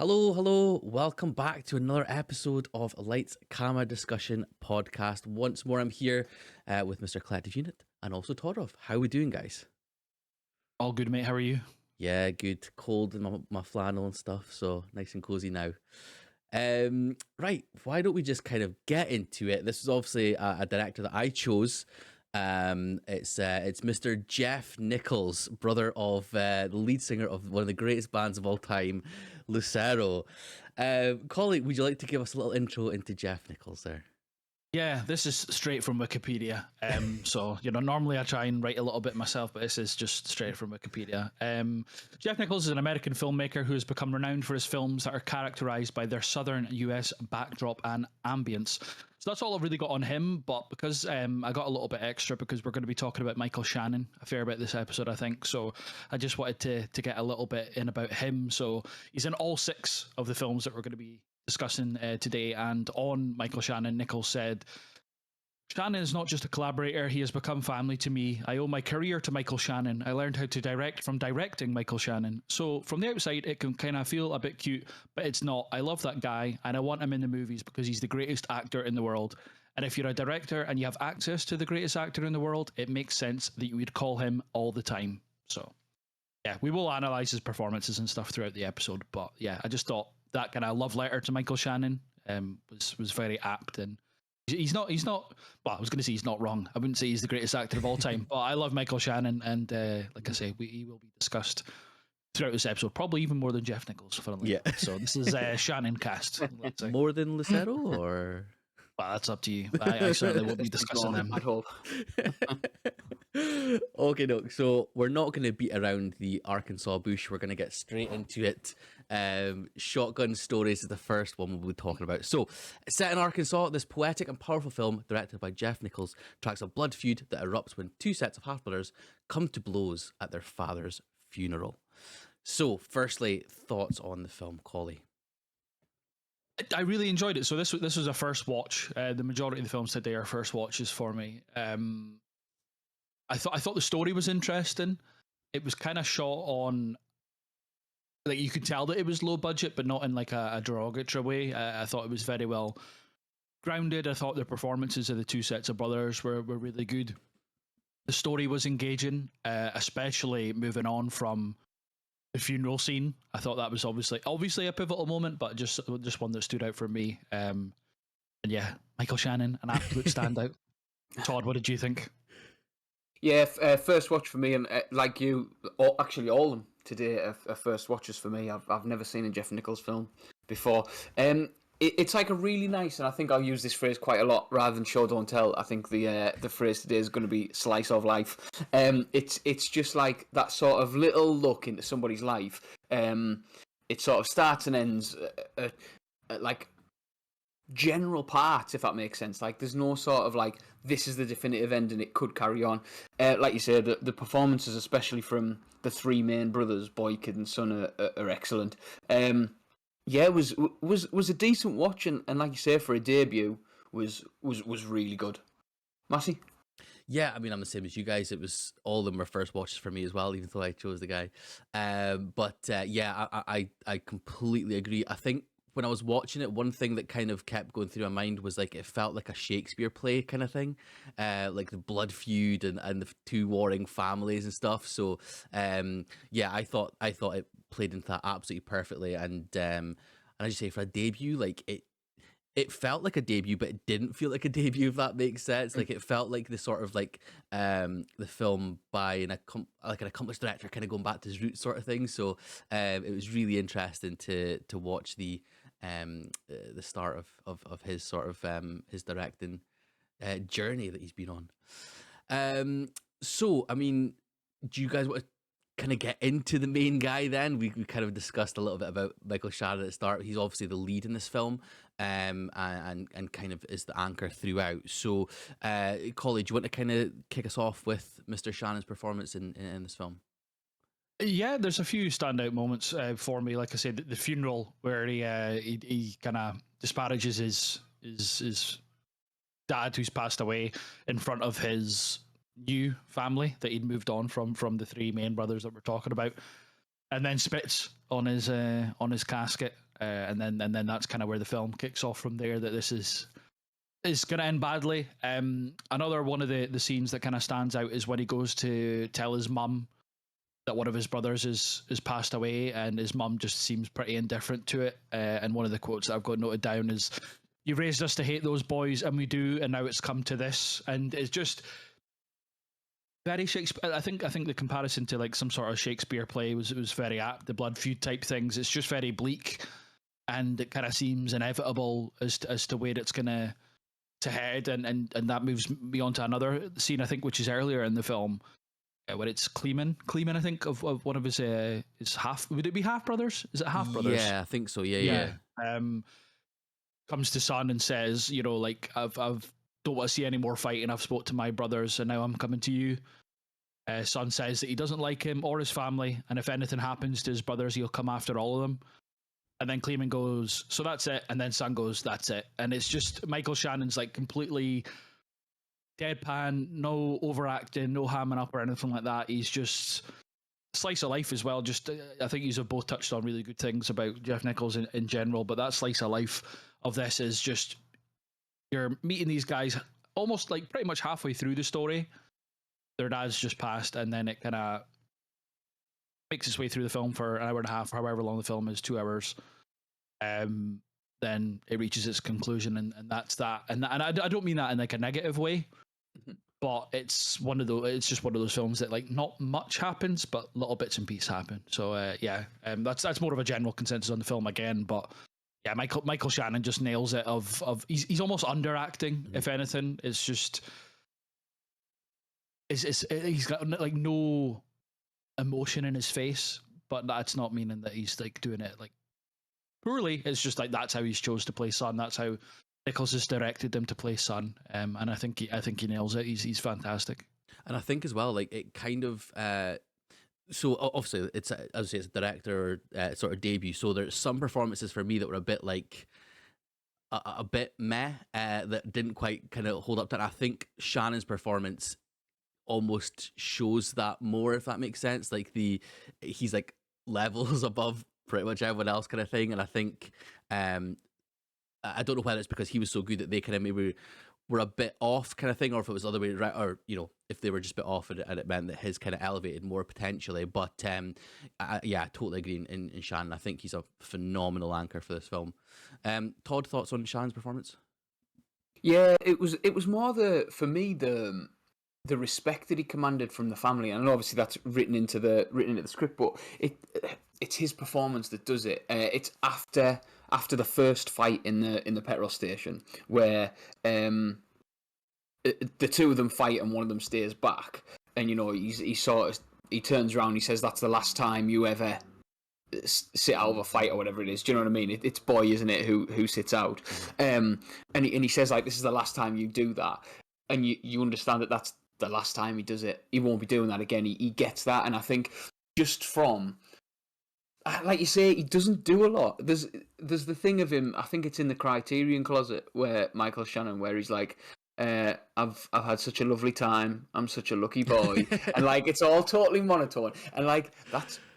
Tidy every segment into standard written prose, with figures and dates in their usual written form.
Hello, hello. Welcome back to another episode of Lights Camera Discussion Podcast. Once more, I'm here with Mr. Collective Unit and also Todorov. How are we doing, guys? All good, mate. How are you? Yeah, good. Cold in my flannel and stuff, so nice and cozy now. Right, why don't we just kind of get into it? This is obviously a director that I chose. It's Mr. Jeff Nichols, brother of the lead singer of one of the greatest bands of all time, Lucero. Collie, would you like to give us a little intro into Jeff Nichols there? Yeah, this is straight from Wikipedia. So, normally I try and write a little bit myself, but this is just straight from Wikipedia. Jeff Nichols is an American filmmaker who has become renowned for his films that are characterized by their southern US backdrop and ambience. So that's all I've really got on him, but because I got a little bit extra because we're going to be talking about Michael Shannon a fair bit this episode, I think. So I just wanted to get a little bit in about him. So he's in all 6 of the films that we're going to be discussing today. And on Michael Shannon, Nichols said, "Shannon is not just a collaborator, he has become family to me. I owe my career to Michael Shannon. I learned how to direct from directing Michael Shannon. So from the outside, it can kind of feel a bit cute, but it's not. I love that guy, and I want him in the movies because he's the greatest actor in the world. And if you're a director and you have access to the greatest actor in the world, it makes sense that you would call him all the time." So, yeah, we will analyze his performances and stuff throughout the episode. But yeah, I just thought that kind of love letter to Michael Shannon was very apt, and he's not. Well, I was going to say he's not wrong. I wouldn't say he's the greatest actor of all time, but I love Michael Shannon, and like I say, he will be discussed throughout this episode, probably even more than Jeff Nichols. Funnily, Yeah. So this is Shannon cast. Let's say. More than Lucero, or? Well, that's up to you. I certainly won't be discussing them. I'd hope. Okay, no. So we're not going to beat around the Arkansas bush. We're going to get straight into it. Shotgun Stories is the first one we'll be talking about. So, set in Arkansas, this poetic and powerful film, directed by Jeff Nichols, tracks a blood feud that erupts when 2 sets of half-brothers come to blows at their father's funeral. So, firstly, thoughts on the film, Collie? I really enjoyed it. So this was a first watch. The majority of the films today are first watches for me. I thought the story was interesting. It was kind of shot on, like, you could tell that it was low budget, but not in like a derogatory way. I thought it was very well grounded. I thought the performances of the 2 sets of brothers were really good. The story was engaging, especially moving on from the funeral scene. I thought that was obviously a pivotal moment, but just one that stood out for me. And yeah, Michael Shannon, an absolute standout. Todd, what did you think? Yeah, first watch for me, and like you, actually all of them today are first watches for me. I've never seen a Jeff Nichols film before. It's like a really nice, and I think I'll use this phrase quite a lot rather than show don't tell. I think the phrase today is going to be slice of life. It's just like that sort of little look into somebody's life. It sort of starts and ends like general parts, if that makes sense. Like there's no sort of like this is the definitive end and it could carry on. Like you said, the performances, especially from the 3 main brothers, boy, kid, and son, are excellent. Yeah, it was a decent watch, and like you say, for a debut, was really good. Massey? Yeah, I mean, I'm the same as you guys. It was all of them were first watches for me as well, even though I chose the guy. Yeah, I completely agree. I think when I was watching it, one thing that kind of kept going through my mind was like it felt like a Shakespeare play kind of thing, like the blood feud and the 2 warring families and stuff. So yeah, I thought it played into that absolutely perfectly. And I just say for a debut, like it felt like a debut, but it didn't feel like a debut, if that makes sense. Like it felt like the sort of like the film by an accomplished director kind of going back to his roots sort of thing. So it was really interesting to watch the start of his sort of his directing journey that he's been on. So I mean, do you guys want to kind of get into the main guy then? We kind of discussed a little bit about Michael Shannon at the start. He's obviously the lead in this film, and kind of is the anchor throughout. So, Collie, do you want to kind of kick us off with Mr. Shannon's performance in this film? Yeah, there's a few standout moments for me. Like I said, the funeral where he kind of disparages his dad who's passed away in front of his new family that he'd moved on from the 3 main brothers that we're talking about, and then spits on his casket. and then that's kind of where the film kicks off from there. That this is going to end badly. Another one of the scenes that kind of stands out is when he goes to tell his mum that one of his brothers is passed away, and his mum just seems pretty indifferent to it. And one of the quotes that I've got noted down is, "You raised us to hate those boys, and we do, and now it's come to this." And it's just very Shakespeare. I think the comparison to like some sort of Shakespeare play was very apt. The blood feud type things. It's just very bleak, and it kind of seems inevitable as to where it's gonna to head, and that moves me on to another scene, I think, which is earlier in the film, where it's Cleeman, I think, of one of his half. Would it be half brothers? Is it half brothers? Yeah, I think so. Yeah. Comes to son and says, like, I've don't want to see any more fighting. I've spoke to my brothers, and now I'm coming to you. Son says that he doesn't like him or his family, and if anything happens to his brothers, he'll come after all of them. And then Cleeman goes, "So that's it." And then son goes, "That's it." And it's just Michael Shannon's like completely deadpan, no overacting, no hamming up or anything like that. He's just slice of life as well. Just I think you've both touched on really good things about Jeff Nichols in general, but that slice of life of this is just, you're meeting these guys almost like pretty much halfway through the story. Their dad's just passed, and then it kind of makes its way through the film for an hour and a half, however long the film is, 2 hours. Then it reaches its conclusion, and that's that. And I don't mean that in like a negative way, but it's just one of those films that like not much happens, but little bits and pieces happen. So that's more of a general consensus on the film again. But yeah, Michael Shannon just nails it. He's almost underacting, if anything. It's just he's got like no emotion in his face, but that's not meaning that he's like doing it like poorly. It's just like that's how he's chose to play son. That's how Nichols has directed him to play son. And I think he nails it. He's fantastic. And I think as well, like it kind of so obviously it's as I say, it's a director sort of debut. So there's some performances for me that were a bit like a bit meh, that didn't quite kind of hold up to it. I think Shannon's performance almost shows that more, if that makes sense. Like he's like levels above pretty much everyone else kind of thing. And I think I don't know whether it's because he was so good that they kind of maybe were a bit off kind of thing, or if it was the other way around, or if they were just a bit off and it meant that his kind of elevated more potentially. But I totally agree in Shannon. I think he's a phenomenal anchor for this film. Todd, thoughts on Shannon's performance? Yeah, it was more for me the respect that he commanded from the family, and obviously that's written into the script, but it's his performance that does it. It's after the first fight in the petrol station where the two of them fight and one of them stays back, and he turns around, he says, "That's the last time you ever sit out of a fight," or whatever it is. Do you know what I mean? It's Boy, isn't it, who sits out? And he says, like, "This is the last time you do that," and you understand that that's the last time he does it. He won't be doing that again. He gets that, and I think just from, like you say, he doesn't do a lot. There's the thing of him, I think it's in the Criterion Closet, where Michael Shannon, where he's like, I've had such a lovely time, I'm such a lucky boy. And like it's all totally monotone. And like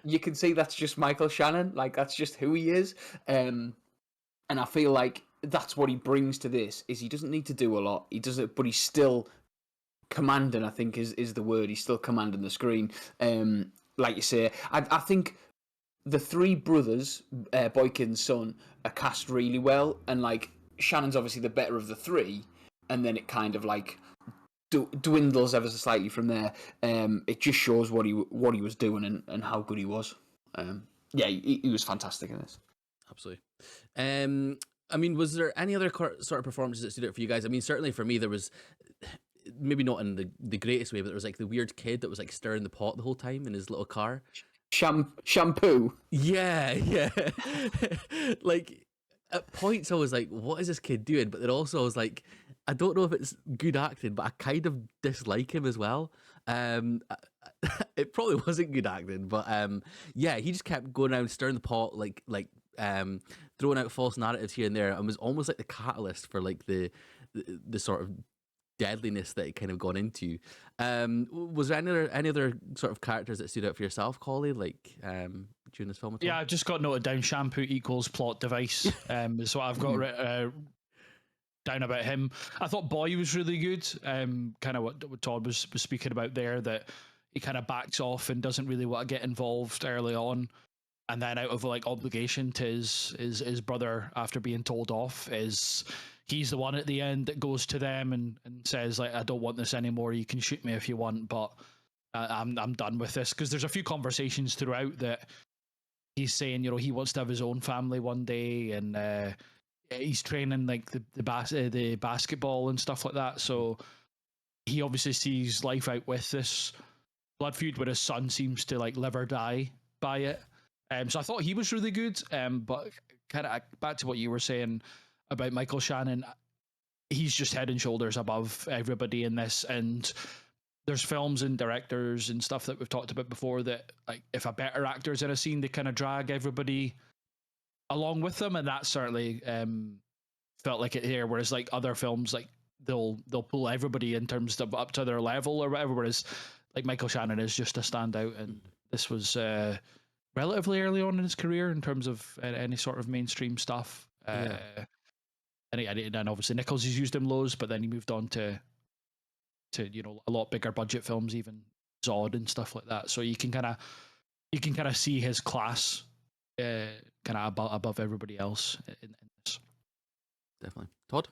you can see that's just Michael Shannon, like that's just who he is. And I feel like that's what he brings to this, is he doesn't need to do a lot. He does it, but he's still commanding, I think is the word. He's still commanding the screen. Like you say, I think the three brothers, Boykin's son, are cast really well, and like Shannon's obviously the better of the three, and then it kind of like dwindles ever so slightly from there. It just shows what he was doing and how good he was. He was fantastic in this. Absolutely. I mean, was there any other sort of performances that stood out for you guys? I mean, certainly for me, there was, maybe not in the greatest way, but there was like the weird kid that was like stirring the pot the whole time in his little car. Shampoo. Yeah. Like at points I was like, what is this kid doing? But then also I was like, I don't know if it's good acting, but I kind of dislike him as well. It probably wasn't good acting, but he just kept going around stirring the pot, like throwing out false narratives here and there, and was almost like the catalyst for like the sort of deadliness that it kind of gone into. Was there any other sort of characters that stood out for yourself, Collie? Like during this film at all? Yeah, I've just got noted down. Shampoo equals plot device. Is what I've got down about him. I thought Boy was really good. Kind of what Todd was speaking about there, that he kind of backs off and doesn't really want to get involved early on, and then out of like obligation to his brother after being told off, he's the one at the end that goes to them and says like, I don't want this anymore. You can shoot me if you want, but I'm done with this. Because there's a few conversations throughout that he's saying, you know, he wants to have his own family one day, and he's training like the basketball and stuff like that. So he obviously sees life out with this blood feud, where his son seems to like live or die by it. So I thought he was really good. But kind of back to what you were saying about Michael Shannon, he's just head and shoulders above everybody in this. And there's films and directors and stuff that we've talked about before that, like, if a better actor's in a scene, they kind of drag everybody along with them, and that certainly felt like it here. Whereas like other films, like they'll pull everybody in terms of up to their level or whatever. Whereas like Michael Shannon is just a standout, and this was relatively early on in his career in terms of any sort of mainstream stuff. And obviously Nichols has used him loads, but then he moved on to you know, a lot bigger budget films, even Zod and stuff like that. So you can kind of see his class kind of above everybody else in this. Definitely. Todd?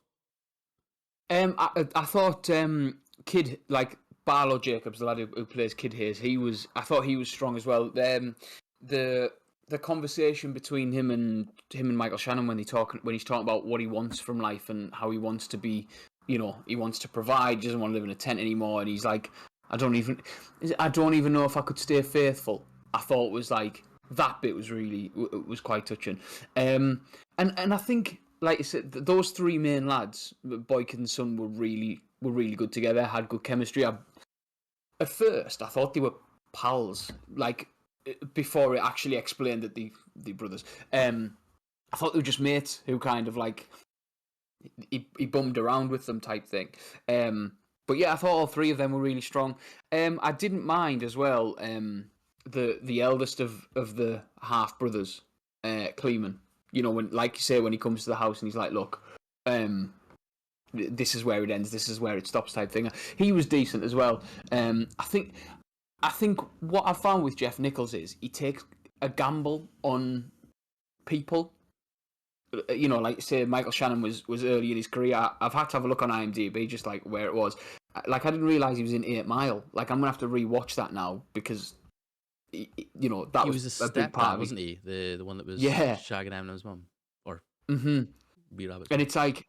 I thought Kid, like Barlow Jacobs, the lad who plays Kid Hayes, I thought he was strong as well. The conversation between him and Michael Shannon when he's talking about what he wants from life and how he wants to be, you know, he wants to provide, he doesn't want to live in a tent anymore, and he's like, I don't even know if I could stay faithful. I thought was like, that bit was quite touching. And I think, like I said, those three main lads, Boykin and Son, were really good together, had good chemistry. At first, I thought they were pals, like, before it actually explained that the brothers. I thought they were just mates who kind of like, he bummed around with them type thing. But yeah, I thought all three of them were really strong. I didn't mind as well the eldest of the half brothers, Kleeman. You know, when, like you say, when he comes to the house and he's like, look, this is where it ends, this is where it stops type thing. He was decent as well. I think what I found with Jeff Nichols is he takes a gamble on people. You know, like say Michael Shannon was early in his career. I've had to have a look on IMDb, just like where it was. Like, I didn't realise he was in 8 Mile. Like, I'm gonna have to rewatch that now because, you know, that he was a big part, wasn't he? The one that was shagging Eminem's mum, or B Rabbit. And it's like,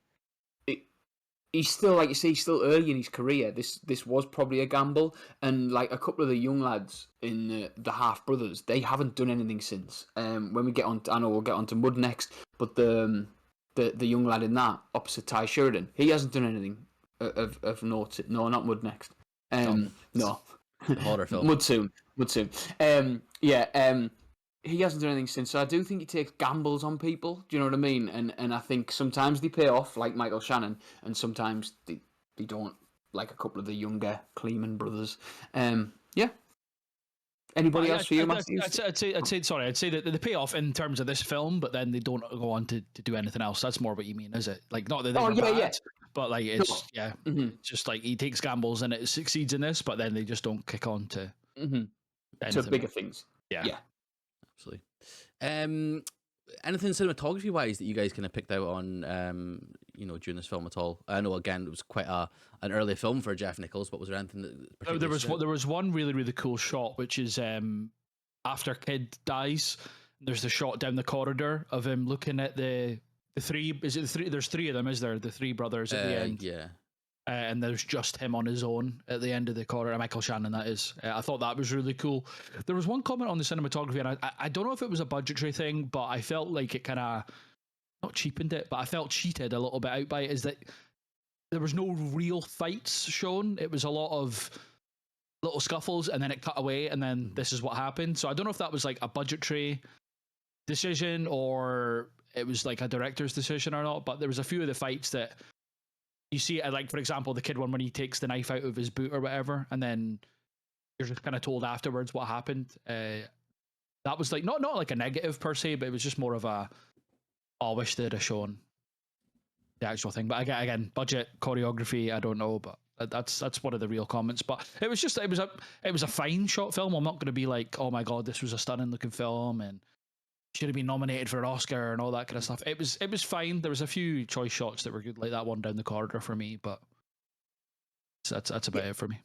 he's still, like you say, he's still early in his career. This was probably a gamble, and like a couple of the young lads in the half brothers, they haven't done anything since. When we get on, I know we'll get on to Mud next, but the young lad in that opposite Ty Sheridan, he hasn't done anything of note. No, not Mud next. No, horror film. Mud soon. He hasn't done anything since, so I do think he takes gambles on people. Do you know what I mean? And I think sometimes they pay off, like Michael Shannon, and sometimes they don't, like a couple of the younger Kleeman brothers. Anybody else for you, Matthew? I'd say that they pay off in terms of this film, but then they don't go on to do anything else. That's more what you mean, is it? Like, not that they're bad, but like it's just like he takes gambles and it succeeds in this, but then they just don't kick on to bigger things. Yeah. Absolutely. Anything cinematography wise that you guys kind of picked out on, you know, during this film at all? I know, again, it was quite an early film for Jeff Nichols, but was there anything that there was one really, really cool shot, which is after Kid dies, there's the shot down the corridor of him looking at the three. Is it the three? There's three of them, is there? The three brothers at the end. Yeah. And there's just him on his own at the end of the corridor. Michael Shannon, that is. I thought that was really cool. There was one comment on the cinematography, and I don't know if it was a budgetary thing, but I felt like it kind of, not cheapened it, but I felt cheated a little bit out by it, is that there was no real fights shown. It was a lot of little scuffles, and then it cut away, and then this is what happened. So I don't know if that was like a budgetary decision or it was like a director's decision or not, but there was a few of the fights that you see, like, for example, the kid one when he takes the knife out of his boot or whatever, and then you're just kind of told afterwards what happened. that was like not like a negative per se, but it was just more of a, oh, I wish they'd have shown the actual thing. But again, budget, choreography, I don't know, but that's one of the real comments. But it was a fine shot film. I'm not going to be like, oh my god, this was a stunning looking film and should have been nominated for an Oscar and all that kind of stuff. It was fine. There was a few choice shots that were good, like that one down the corridor for me, but that's about it for me.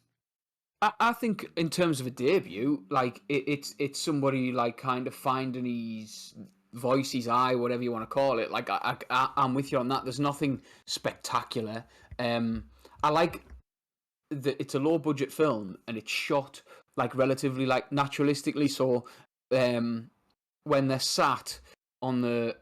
I think in terms of a debut, like it's somebody like kind of finding his voice, his eye, whatever you want to call it. Like I'm with you on that. There's nothing spectacular. I like that it's a low budget film and it's shot like relatively like naturalistically. So when they're sat on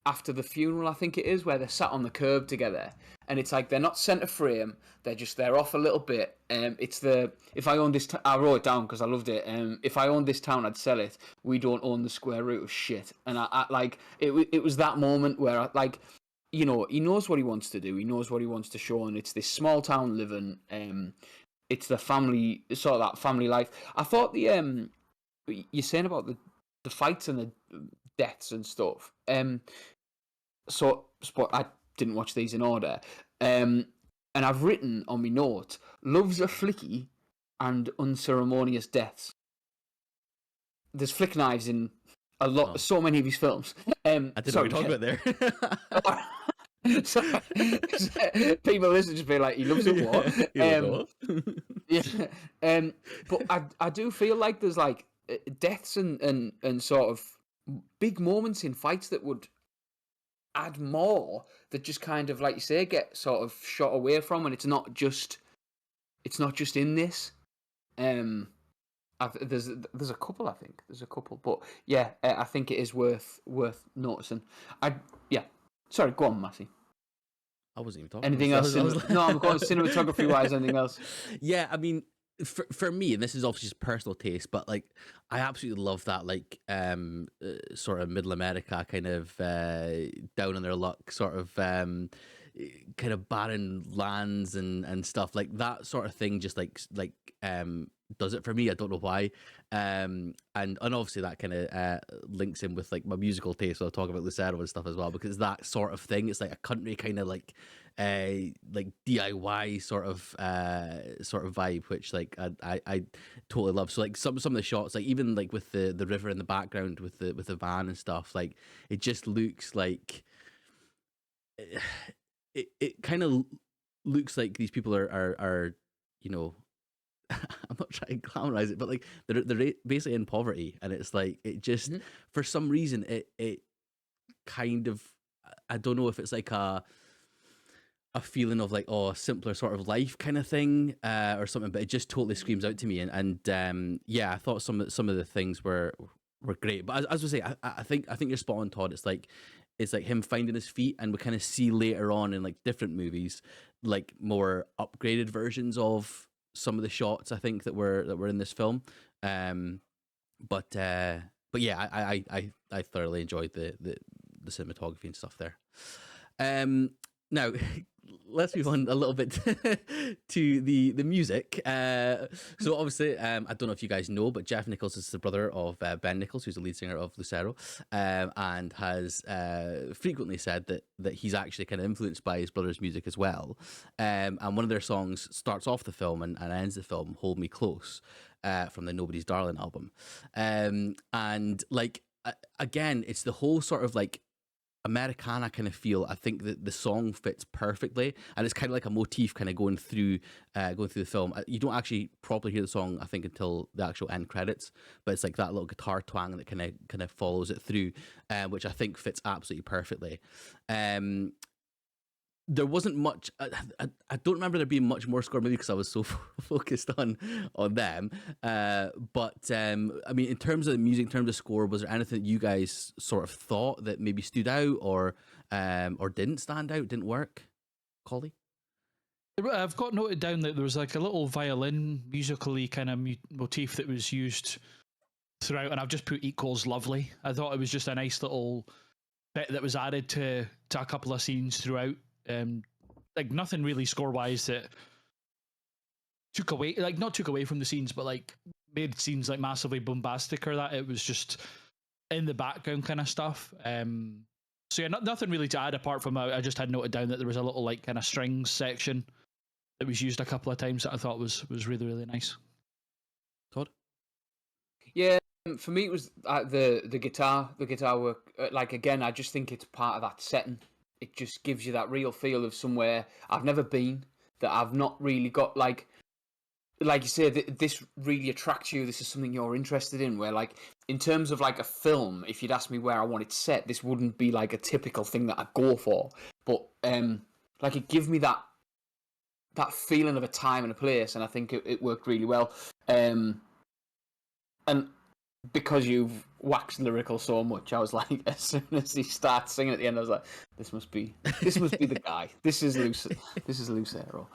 after the funeral, I think it is, where they're sat on the curb together, and it's like they're not center frame, they're off a little bit. It's if I owned this, I wrote it down because I loved it. If I owned this town, I'd sell it. We don't own the square root of shit. And I like it was that moment where he knows what he wants to do, he knows what he wants to show, and it's this small town living. It's the family, sort of that family life. I thought you're saying about the fights and the deaths and stuff. So I didn't watch these in order. And I've written on my note, loves a flicky and unceremonious deaths. There's flick knives in so many of his films. I didn't know what you're talking about there. Sorry. People listen just be like, he loves a what? Yeah. But I do feel like there's like deaths and sort of big moments in fights that would add more, that just kind of, like you say, get sort of shot away from, and it's not just in this. There's a couple, I think. But yeah, I think it is worth noticing. Sorry, go on, Massey. I wasn't even talking. Anything else? No, I'm going cinematography wise. Anything else? Yeah, I mean, for me, and this is obviously just personal taste, but like I absolutely love that sort of middle America kind of down on their luck sort of kind of barren lands and stuff like that sort of thing. Just like does it for me. I don't know why. And obviously that kind of links in with like my musical taste. So I'll talk about Lucero and stuff as well, because that sort of thing, it's like a country kind of like DIY sort of vibe, which like I totally love. So like some of the shots, like even like with the river in the background with the van and stuff, like it just looks like it kind of looks like these people are you know, I'm not trying to glamorize it, but like they're basically in poverty, and it's like it just for some reason it kind of, I don't know if it's like a feeling of like, oh, a simpler sort of life kind of thing or something, but it just totally screams out to me, and yeah, I thought some of the things were great. But as I say, I think you're spot on, Todd. It's like him finding his feet, and we kind of see later on in like different movies like more upgraded versions of some of the shots, I think, that were in this film. But yeah, I thoroughly enjoyed the cinematography and stuff there. Now let's move on a little bit to the music. So obviously, I don't know if you guys know, but Jeff Nichols is the brother of Ben Nichols, who's the lead singer of Lucero, and has frequently said that he's actually kind of influenced by his brother's music as well. And one of their songs starts off the film and ends the film, "Hold Me Close," from the Nobody's Darling album. And like again, it's the whole sort of like Americana kind of feel. I think that the song fits perfectly, and it's kind of like a motif kind of going through the film. You don't actually properly hear the song, I think, until the actual end credits, but it's like that little guitar twang that kind of follows it through, which I think fits absolutely perfectly. There wasn't much. I don't remember there being much more score, maybe because I was so focused on them. But I mean, in terms of the music, in terms of score, was there anything that you guys sort of thought that maybe stood out or didn't stand out, didn't work? Collie? I've got noted down that there was like a little violin musically kind of motif that was used throughout, and I've just put equals lovely. I thought it was just a nice little bit that was added to a couple of scenes throughout. Like nothing really score wise that took away from the scenes, but like made scenes like massively bombastic or that. It was just in the background kind of stuff. So yeah, nothing really to add apart from I just had noted down that there was a little like kind of strings section that was used a couple of times that I thought was really, really nice. Todd? Yeah, for me it was the guitar work. Like again, I just think it's part of that setting. It just gives you that real feel of somewhere I've never been, that I've not really got like you said, this really attracts you. This is something you're interested in. Where like in terms of like a film, if you'd asked me where I want it set, this wouldn't be like a typical thing that I go for. But like it gives me that feeling of a time and a place, and I think it worked really well. And because you've waxed lyrical so much, I was like, as soon as he starts singing at the end, I was like, this must be the guy. This is Lucero.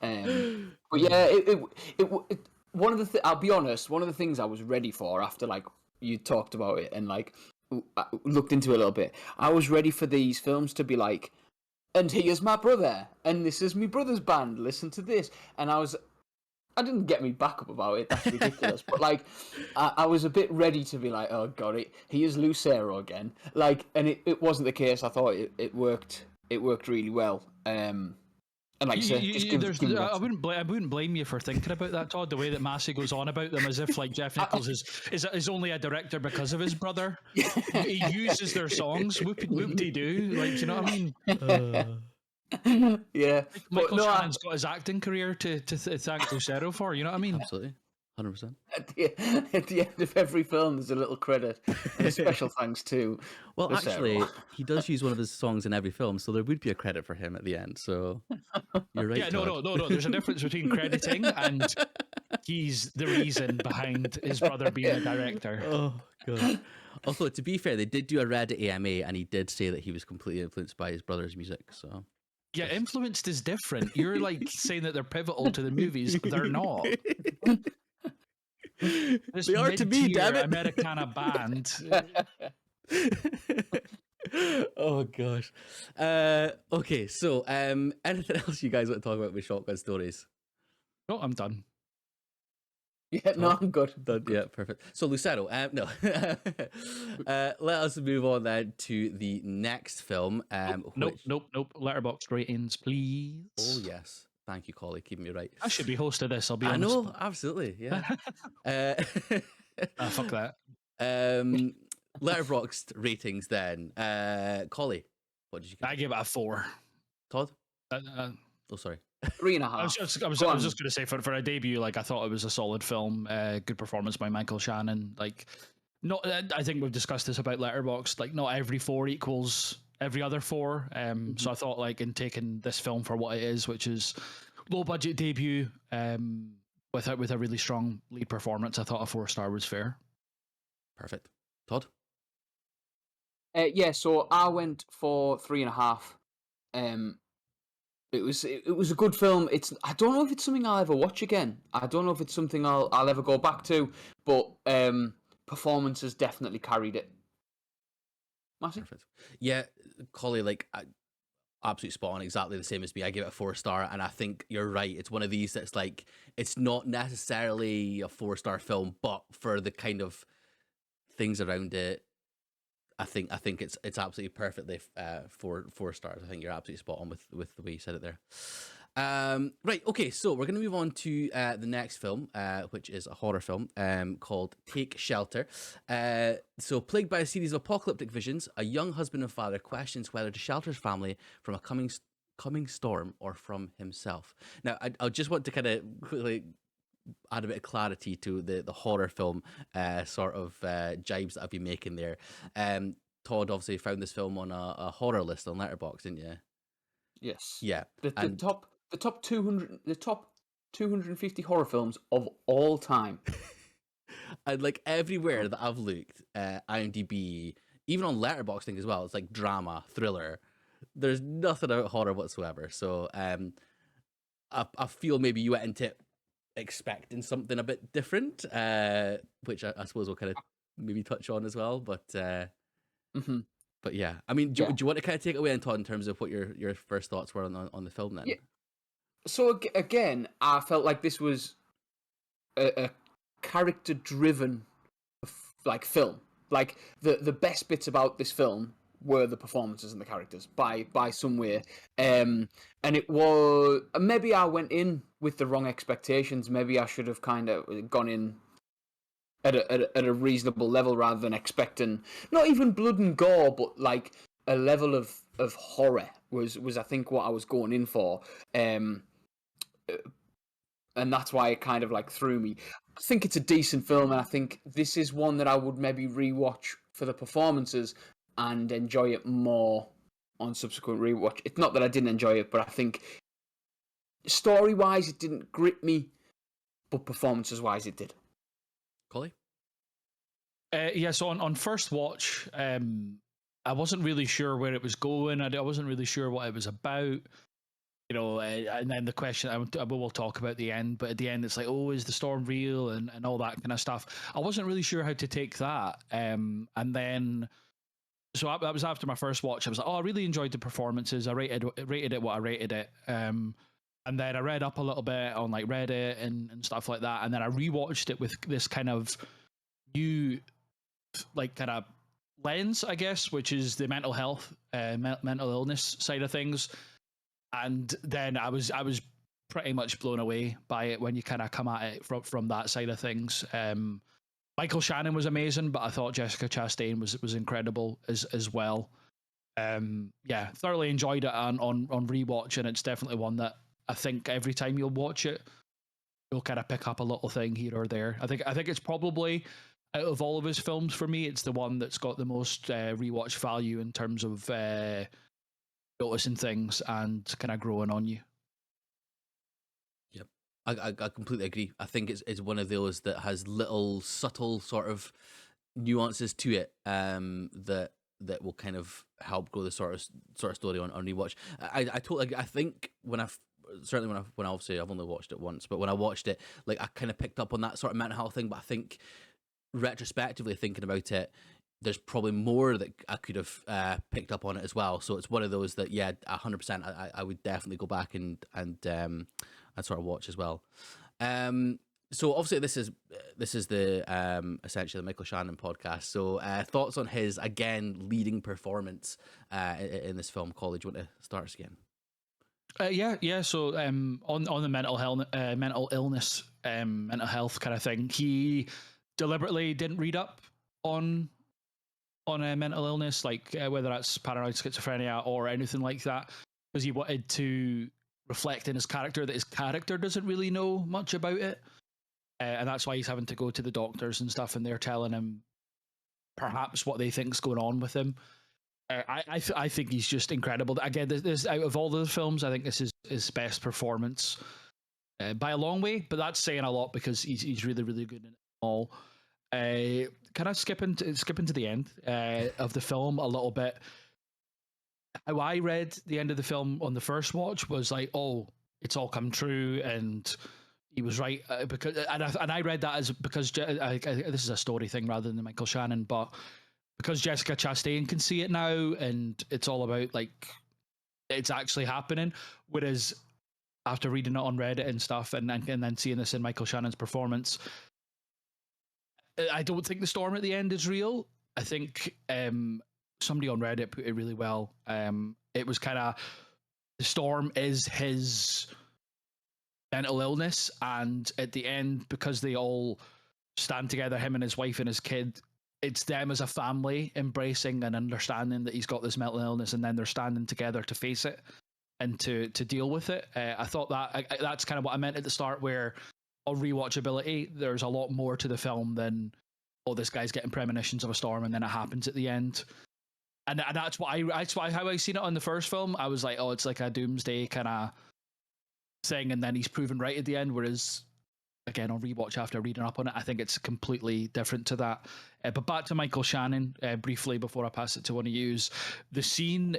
But yeah, it one of the I'll be honest, one of the things I was ready for after like you talked about it and like I looked into it a little bit, I was ready for these films to be like, and here's my brother, and this is my brother's band, listen to this, and I didn't get me back up about it. That's ridiculous. But like, I was a bit ready to be like, oh god, he is Lucero again. Like, and it wasn't the case. I thought it worked. It worked really well. And like you said, just give I wouldn't blame you for thinking about that, Todd. The way that Massey goes on about them, as if like Jeff Nichols is only a director because of his brother. He uses their songs. Whoop-de-doo. Like, you know what I mean? Yeah, Michael Shannon's got his acting career to thank Lucero for. You know what I mean? Absolutely, 100%. At the end of every film, there's a little credit and a special thanks to. Well, Lucero. actually, he does use one of his songs in every film, so there would be a credit for him at the end. So you're right. Yeah, no. There's a difference between crediting and he's the reason behind his brother being a director. Oh god. Although to be fair, they did do a Reddit AMA, and he did say that he was completely influenced by his brother's music. So. Yeah, influenced is different. You're like saying that they're pivotal to the movies. They're not. This They are to me, damn it. Americana band. Oh gosh. Okay, so anything else you guys want to talk about with Shotgun Stories? No, I'm done. Yeah, no, I'm good. Done. Yeah, perfect. So Lucero, no. Let us move on then to the next film. Nope. Letterboxd ratings, please. Oh yes, thank you, Collie, keeping me right. I should be host of this. I'll be I honest. know, absolutely, yeah. Fuck that. Letterboxd ratings then. Collie, what did you give? I give it a 4. Todd? Oh, sorry. 3.5. I was just going to say for a debut, like I thought it was a solid film. Good performance by Michael Shannon. Like, not. I think we've discussed this about Letterboxd. Like, not every 4 equals every other 4. So I thought, like, in taking this film for what it is, which is low budget debut, with a really strong lead performance, I thought a 4-star was fair. Perfect. Todd? Yeah, so I went for 3.5. It was a good film. I don't know if it's something I'll ever watch again. I don't know if it's something I'll ever go back to, but performances definitely carried it. Matty? Perfect. Yeah, Collie, like absolutely spot on, exactly the same as me. I give it a 4-star, and I think you're right. It's one of these that's like, it's not necessarily a 4-star film, but for the kind of things around it, I think it's absolutely perfectly 4 stars. I think you're absolutely spot on with the way you said it there. Right, okay, so we're going to move on to the next film, which is a horror film called Take Shelter. So, plagued by a series of apocalyptic visions, a young husband and father questions whether to shelter his family from a coming storm or from himself. Now, I just want to kind of quickly add a bit of clarity to the horror film sort of jibes that I've been making there. Todd obviously found this film on a horror list on Letterboxd, didn't you? Yes. Yeah. The top 250 horror films of all time. And like everywhere that I've looked, IMDb, even on Letterboxd thing as well, it's like drama, thriller. There's nothing about horror whatsoever. So I feel maybe you went into it expecting something a bit different, which I suppose we'll kind of maybe touch on as well. But but yeah, I mean, do you want to kind of take it away, and Todd, in terms of what your first thoughts were on the film then? Yeah. So again, I felt like this was a character-driven like film. Like the best bits about this film were the performances and the characters by some way. And it was, maybe I went in with the wrong expectations. Maybe I should have kind of gone in at a reasonable level rather than expecting not even blood and gore, but like a level of horror was I think what I was going in for. And that's why it kind of like threw me. I think it's a decent film, and I think this is one that I would maybe rewatch for the performances and enjoy it more on subsequent rewatch. It's not that I didn't enjoy it, but I think story-wise it didn't grip me, but performances-wise it did. Collie? Yeah, so on first watch, I wasn't really sure where it was going. I wasn't really sure what it was about. You know, and then the question, I will talk about the end, but at the end it's like, oh, is the storm real, and all that kind of stuff. I wasn't really sure how to take that. And then, so that was after my first watch. I was like, oh, I really enjoyed the performances. I rated it what I rated it. And then I read up a little bit on like Reddit and stuff like that. And then I rewatched it with this kind of new, like, kind of lens, I guess, which is the mental health, mental illness side of things. And then I was pretty much blown away by it when you kind of come at it from that side of things. Michael Shannon was amazing, but I thought Jessica Chastain was incredible as well. Yeah, thoroughly enjoyed it on rewatch, and it's definitely one that I think every time you'll watch it, you'll kind of pick up a little thing here or there. I think it's probably, out of all of his films, for me, it's the one that's got the most rewatch value in terms of noticing things and kind of growing on you. Yep, I completely agree. I think it's one of those that has little subtle sort of nuances to it that will kind of help grow the sort of story on rewatch. I totally agree. I think when obviously I've only watched it once, but when I watched it, like, I kind of picked up on that sort of mental health thing. But I think retrospectively thinking about it, there's probably more that I could have picked up on it as well. So it's one of those that, yeah, 100%, I would definitely go back and sort of watch as well. So obviously this is the essentially the Michael Shannon podcast. So thoughts on his, again, leading performance in this film. Collie, do you want to start us again? Yeah. So on the mental illness, mental health kind of thing, he deliberately didn't read up on a mental illness, like whether that's paranoid schizophrenia or anything like that, because he wanted to reflect in his character that his character doesn't really know much about it, and that's why he's having to go to the doctors and stuff, and they're telling him perhaps what they think's going on with him. I think he's just incredible. Again, this out of all the films, I think this is his best performance by a long way. But that's saying a lot because he's really, really good in it all. Can I skip into the end of the film a little bit? How I read the end of the film on the first watch was like, oh, it's all come true, and he was right, because I read that as because this is a story thing rather than Michael Shannon, but because Jessica Chastain can see it now, and it's all about like it's actually happening. Whereas after reading it on Reddit and stuff, and then seeing this in Michael Shannon's performance, I don't think the storm at the end is real. I think somebody on Reddit put it really well. It was kind of, the storm is his mental illness, and at the end, because they all stand together, him and his wife and his kid, it's them as a family embracing and understanding that he's got this mental illness, and then they're standing together to face it and to deal with it. I thought that's kind of what I meant at the start, where on rewatchability, there's a lot more to the film than, oh, this guy's getting premonitions of a storm and then it happens at the end. And that's how I seen it on the first film. I was like, oh, it's like a doomsday kind of thing, and then he's proven right at the end. Whereas, again, on rewatch after reading up on it, I think it's completely different to that. But back to Michael Shannon briefly before I pass it to one of you. The scene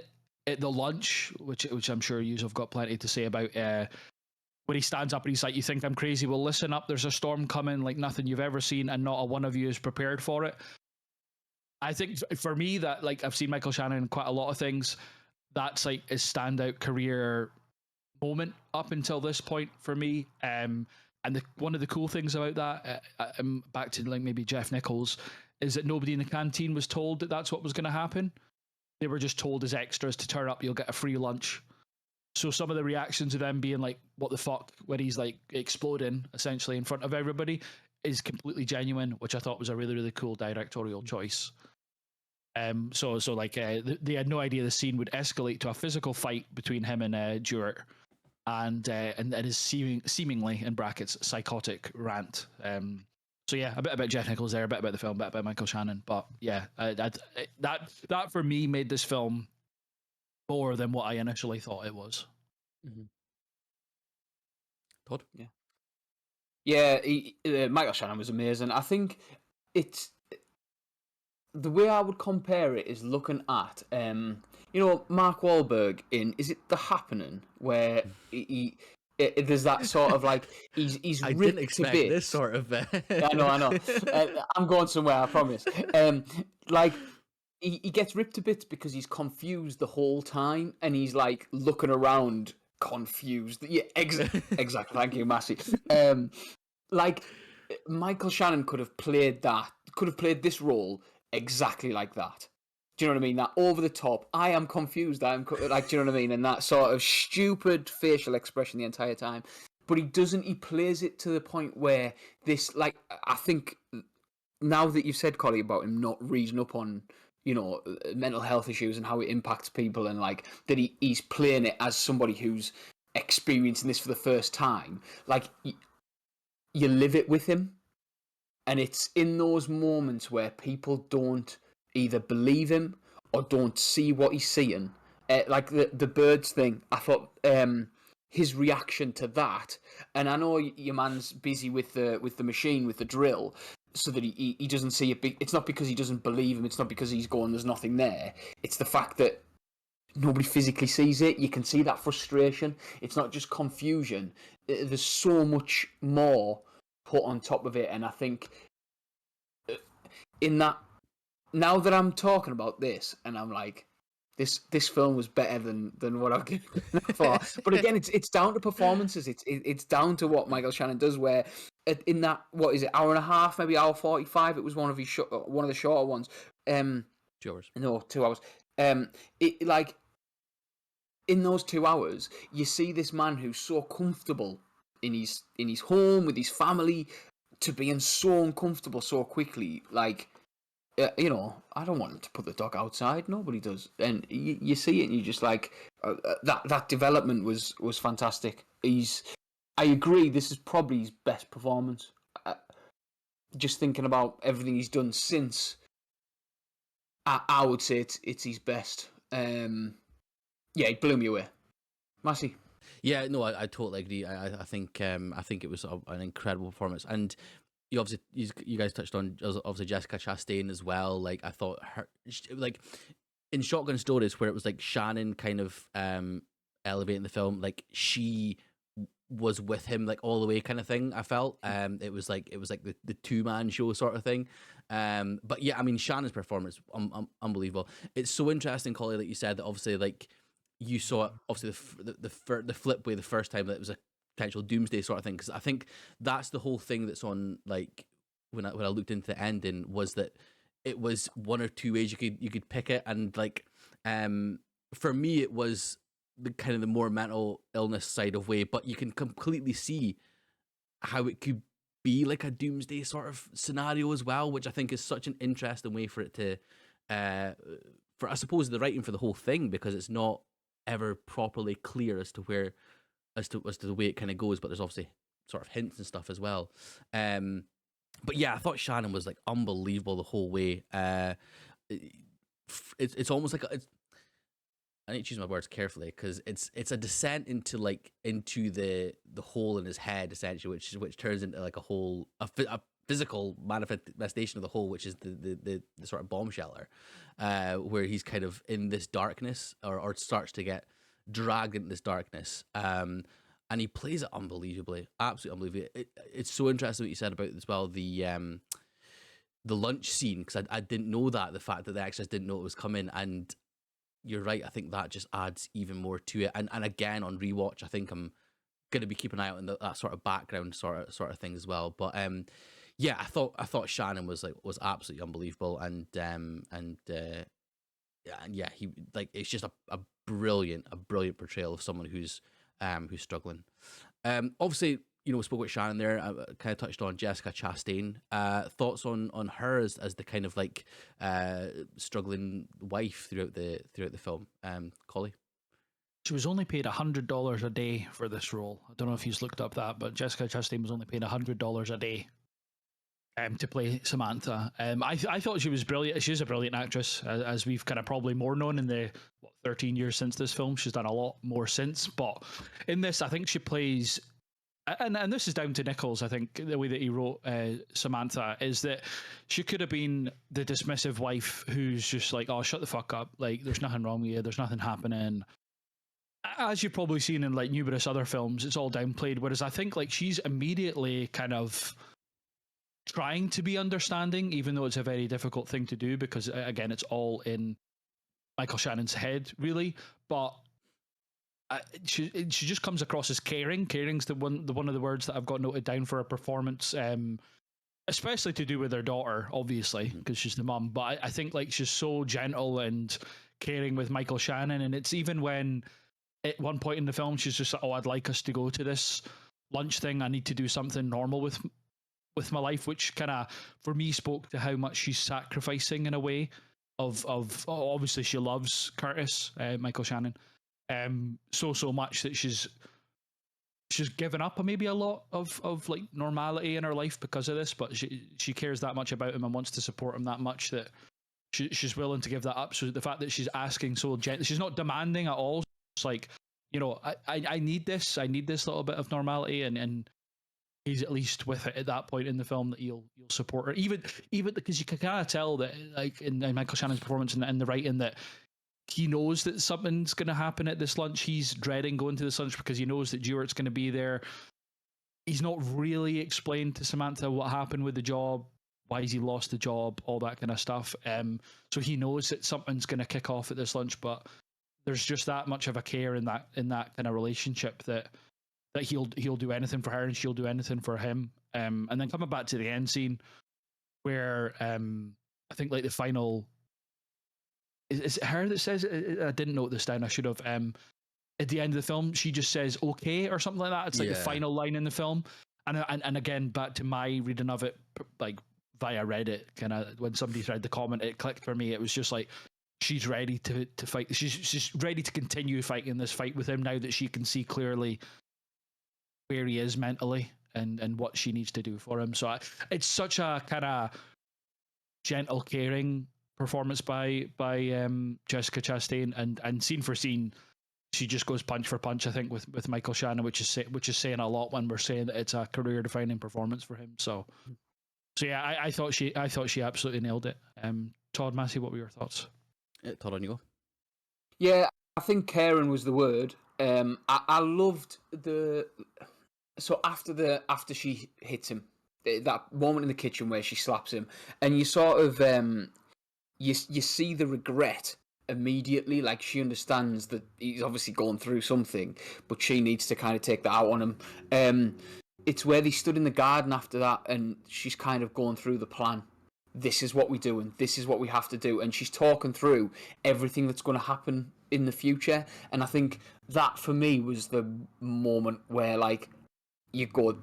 at the lunch, which I'm sure you have got plenty to say about, when he stands up and he's like, you think I'm crazy? Well, listen up, there's a storm coming like nothing you've ever seen, and not a one of you is prepared for it. I think for me, that, like, I've seen Michael Shannon in quite a lot of things, that's like his standout career moment up until this point for me. And And one of the cool things about that, back to like maybe Jeff Nichols, is that nobody in the canteen was told that that's what was going to happen. They were just told as extras to turn up, you'll get a free lunch. So some of the reactions of them being like, what the fuck, when he's like exploding essentially in front of everybody, is completely genuine, which I thought was a really, really cool directorial choice. So they had no idea the scene would escalate to a physical fight between him and Jewett, and his seemingly, in brackets, psychotic rant. So yeah, a bit about Jeff Nichols there, a bit about the film, a bit about Michael Shannon. But yeah, that for me made this film more than what I initially thought it was. Mm-hmm. Todd? Yeah, Michael Shannon was amazing. I think it's the way I would compare it is looking at Mark Wahlberg in, is it The Happening, where there's that sort of like he's I ripped didn't expect to bits. this sort of. I know. I'm going somewhere, I promise. Like he gets ripped to bits because he's confused the whole time, and he's like looking around confused. Yeah, exactly. Thank you, Massey. Like Michael Shannon could have played this role exactly like that. Do you know what I mean? That over the top, I am confused. Do you know what I mean? And that sort of stupid facial expression the entire time. But he doesn't. He plays it to the point where this, like, I think now that you've said, Collie, about him not reading up on, mental health issues and how it impacts people, and like that he's playing it as somebody who's experiencing this for the first time. Like, you live it with him. And it's in those moments where people don't either believe him or don't see what he's seeing. Like the birds thing, I thought his reaction to that, and I know your man's busy with the machine, with the drill, so that he doesn't see it. It's not because he doesn't believe him. It's not because he's going, there's nothing there. It's the fact that nobody physically sees it. You can see that frustration. It's not just confusion. There's so much more put on top of it, and I think in that, now that I'm talking about this, and I'm like, this film was better than what I've given it for. But again, it's down to performances. It's down to what Michael Shannon does. Where in that, what is it, hour and a half, maybe hour 45? It was one of the shorter ones. 2 hours. No, 2 hours. It like in those 2 hours, you see this man who's so comfortable in his home with his family, to being so uncomfortable so quickly. Like, I don't want him to put the dog outside. Nobody does. And you see it, and you just like that development was fantastic. I agree. This is probably his best performance. Just thinking about everything he's done since, I would say it's his best. Yeah, it blew me away. Massey. Yeah, no, I totally agree. I think it was an incredible performance, and you guys touched on obviously Jessica Chastain as well. Like, I thought her, like, in Shotgun Stories, where it was like Shannon kind of elevating the film, like she was with him like all the way kind of thing. I felt it was like the 2-man show sort of thing. But yeah, I mean, Shannon's performance unbelievable. It's so interesting, Collie, that you said that obviously like you saw it, obviously the flip way the first time, that it was a potential doomsday sort of thing, because I think that's the whole thing that's on, like, when I looked into the ending, was that it was one or two ways you could pick it, and like for me it was the kind of the more mental illness side of way, but you can completely see how it could be like a doomsday sort of scenario as well, which I think is such an interesting way for it to for, I suppose, the writing for the whole thing, because it's not ever properly clear as to where as to the way it kind of goes, but there's obviously sort of hints and stuff as well. But yeah, I thought Shannon was like unbelievable the whole way. It's almost like I need to choose my words carefully, because it's a descent into the hole in his head, essentially, which turns into like a physical manifestation of the hole, which is the sort of bomb shelter, where he's kind of in this darkness, or starts to get dragged into this darkness. And he plays it unbelievably, absolutely unbelievably. It's so interesting what you said about as well, the lunch scene, because I didn't know that, the fact that the extras didn't know it was coming, and you're right, I think that just adds even more to it. And again, on rewatch, I think I'm going to be keeping an eye out on that sort of background sort of thing as well. But yeah, I thought Shannon was absolutely unbelievable, and yeah, he it's just a brilliant portrayal of someone who's struggling. Obviously, we spoke about Shannon there. I kind of touched on Jessica Chastain. Thoughts on her as the kind of struggling wife throughout the film. Collie. She was only paid $100 a day for this role. I don't know if you've looked up that, but Jessica Chastain was only paid $100 a day to play Samantha. I thought she was brilliant. She's a brilliant actress, as we've kind of probably more known in the 13 years since this film. She's done a lot more since, but in this, I think she plays, and this is down to Nichols. I think the way that he wrote Samantha is that she could have been the dismissive wife who's just like, oh, shut the fuck up. Like, there's nothing wrong with you. There's nothing happening. As you've probably seen in numerous other films, it's all downplayed. Whereas I think she's immediately kind of trying to be understanding, even though it's a very difficult thing to do because, again, it's all in Michael Shannon's head, really. But she just comes across as caring. Caring's the one of the words that I've got noted down for her performance, especially to do with her daughter, obviously, because she's the mum. But I think she's so gentle and caring with Michael Shannon, and it's even when at one point in the film she's just like, oh, I'd like us to go to this lunch thing. I need to do something normal with my life, which kind of for me spoke to how much she's sacrificing in a way of obviously she loves Curtis, Michael Shannon, so much that she's given up maybe a lot of normality in her life because of this, but she cares that much about him and wants to support him that much that she's willing to give that up. So the fact that she's asking so gently, she's not demanding at all. It's I need this little bit of normality, and he's at least with it at that point in the film that you'll support her, even because you can kind of tell that in Michael Shannon's performance and the writing that he knows that something's going to happen at this lunch. He's dreading going to this lunch because he knows that Dewart's going to be there. He's not really explained to Samantha what happened with the job, why has he lost the job, all that kind of stuff. So he knows that something's going to kick off at this lunch, but there's just that much of a care in that kind of relationship that he'll do anything for her and she'll do anything for him. And then coming back to the end scene where I think the final, is it her that says it? I didn't note this down. I should have. At the end of the film, she just says "okay" or something like that. It's the final line in the film. And again, back to my reading of it, via Reddit, kind of when somebody read the comment, it clicked for me. It was just she's ready to fight. She's ready to continue fighting this fight with him now that she can see clearly where he is mentally and what she needs to do for him. So it's such a kind of gentle, caring performance by Jessica Chastain, and scene for scene, she just goes punch for punch. I think with Michael Shannon, which is saying a lot when we're saying that it's a career defining performance for him. So yeah, I thought she absolutely nailed it. Todd, Massey, what were your thoughts? Todd, on you go. Yeah, I think caring was the word. I loved so after she hits him, that moment in the kitchen where she slaps him, and you sort of you see the regret immediately. She understands that he's obviously going through something, but she needs to kind of take that out on him. It's where they stood in the garden after that, and she's kind of going through the plan. This is what we do, and this is what we have to do, and she's talking through everything that's going to happen in the future. And I think that for me was the moment where you go,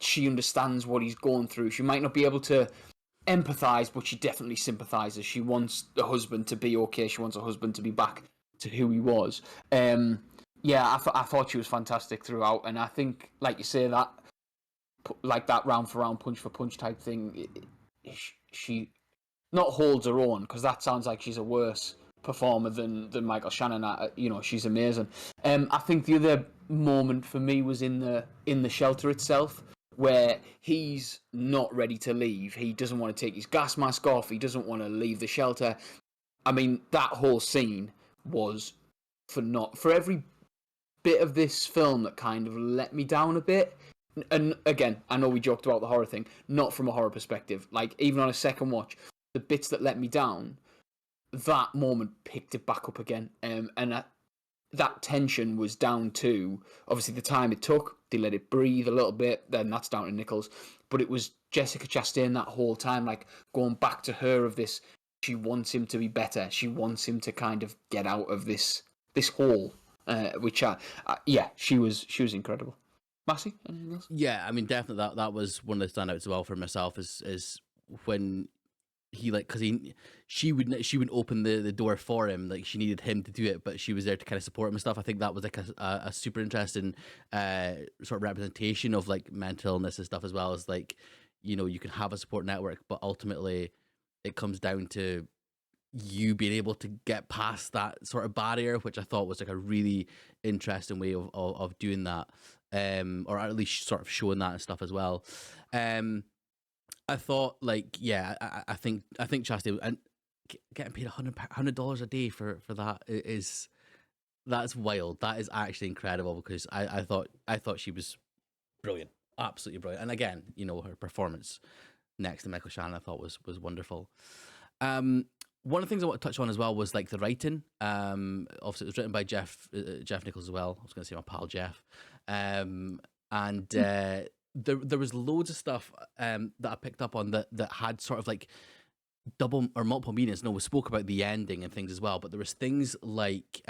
she understands what he's going through. She might not be able to empathize, but she definitely sympathizes. She wants the husband to be okay. She wants her husband to be back to who he was. Yeah, I thought she was fantastic throughout, and I think, like you say, that that round for round, punch for punch type thing, she not holds her own, because that sounds like she's a worse performer than Michael Shannon. She's amazing. I think the other moment for me was in the shelter itself, where he's not ready to leave. He doesn't want to take his gas mask off. He doesn't want to leave the shelter. I mean, that whole scene was for every bit of this film that kind of let me down a bit. And again, I know we joked about the horror thing, not from a horror perspective. Even on a second watch, the bits that let me down, that moment picked it back up again. And that tension was down to obviously the time it took. They let it breathe a little bit. Then that's down to Nichols, but it was Jessica Chastain that whole time, like going back to her of this. She wants him to be better. She wants him to kind of get out of this hole. Which yeah, she was incredible. Massey, anything else? Yeah, I mean, definitely that was one of the standouts as well for myself is when he like because she wouldn't open the door for him, like she needed him to do it, but she was there to kind of support him and stuff. I think that was like a super interesting sort of representation of like mental illness and stuff, as well as like, you know, you can have a support network, but ultimately it comes down to you being able to get past that sort of barrier, which I thought was like a really interesting way of doing that, or at least sort of showing that and stuff as well. I thought like, yeah, I think Chastity and getting paid $100 a day for that is that's wild. That is actually incredible, because I thought she was brilliant, absolutely brilliant. And again, you know, her performance next to Michael Shannon I thought was wonderful. One of the things I want to touch on as well was like the writing. Obviously, it was written by Jeff Nichols as well. I was going to say my pal Jeff, and there was loads of stuff that I picked up on that had sort of like double or multiple meanings. No, we spoke about the ending and things as well, but there was things like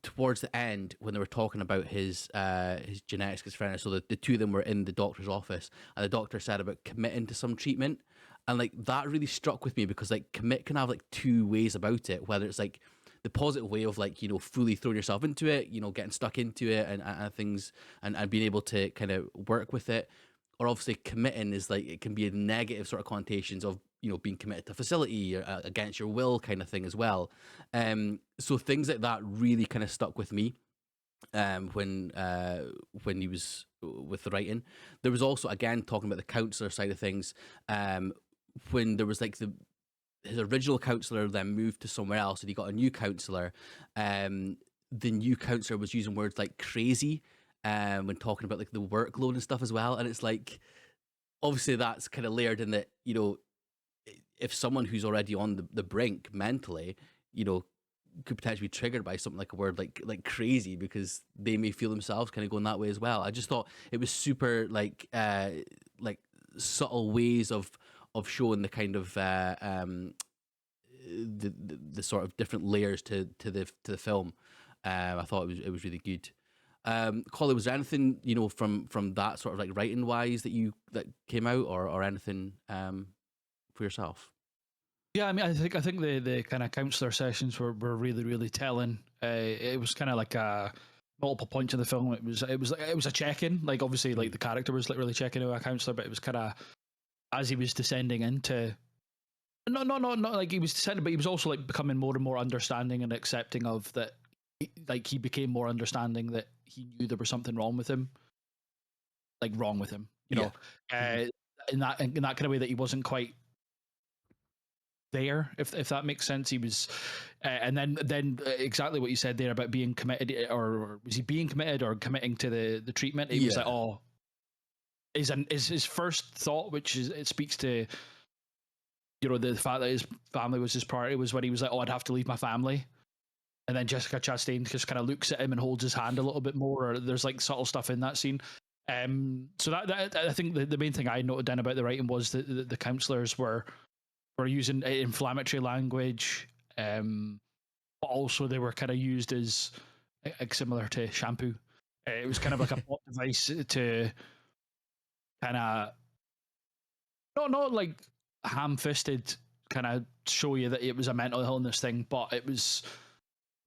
towards the end when they were talking about his genetic schizophrenia. So the two of them were in the doctor's office, and the doctor said about committing to some treatment. And like that really struck with me, because like commit can have like two ways about it, whether it's like the positive way of like, you know, fully throwing yourself into it, you know, getting stuck into it and things and being able to kind of work with it. Or obviously committing is like, it can be a negative sort of connotations of, you know, being committed to a facility or, against your will kind of thing as well. So things like that really kind of stuck with me when he was with the writing. There was also, again, talking about the counselor side of things, when there was like his original counselor then moved to somewhere else and he got a new counselor. The new counselor was using words like crazy when talking about like the workload and stuff as well. And it's like, obviously that's kind of layered in that, you know, if someone who's already on the brink mentally, you know, could potentially be triggered by something like a word like crazy, because they may feel themselves kind of going that way as well. I just thought it was super like subtle ways of showing the kind of the sort of different layers to the film. I thought it was really good. Collie, was there anything, you know, from that sort of like writing wise that came out, or anything for yourself? Yeah, I mean, I think the kind of counselor sessions were really really telling. It was kind of like a multiple points in the film. It was a check in. Like obviously, like the character was literally checking out a counselor, but it was kind of as he was descending into. Not like he was descending, but he was also like becoming more and more understanding and accepting of that. Like he became more understanding that he knew there was something wrong with him, you know, in that kind of way that he wasn't quite there, if that makes sense. He was, and then exactly what you said there about being committed, or was he being committed or committing to the treatment? He was like, oh, is his first thought, which is it speaks to, you know, the fact that his family was his priority, was when he was like, oh, I'd have to leave my family. And then Jessica Chastain just kind of looks at him and holds his hand a little bit more. Or there's like subtle stuff in that scene. So that I think the main thing I noted down about the writing was that the counselors were using inflammatory language, but also they were kind of used as like similar to shampoo. It was kind of like a plot device to kind of not like ham-fisted kind of show you that it was a mental illness thing, but it was,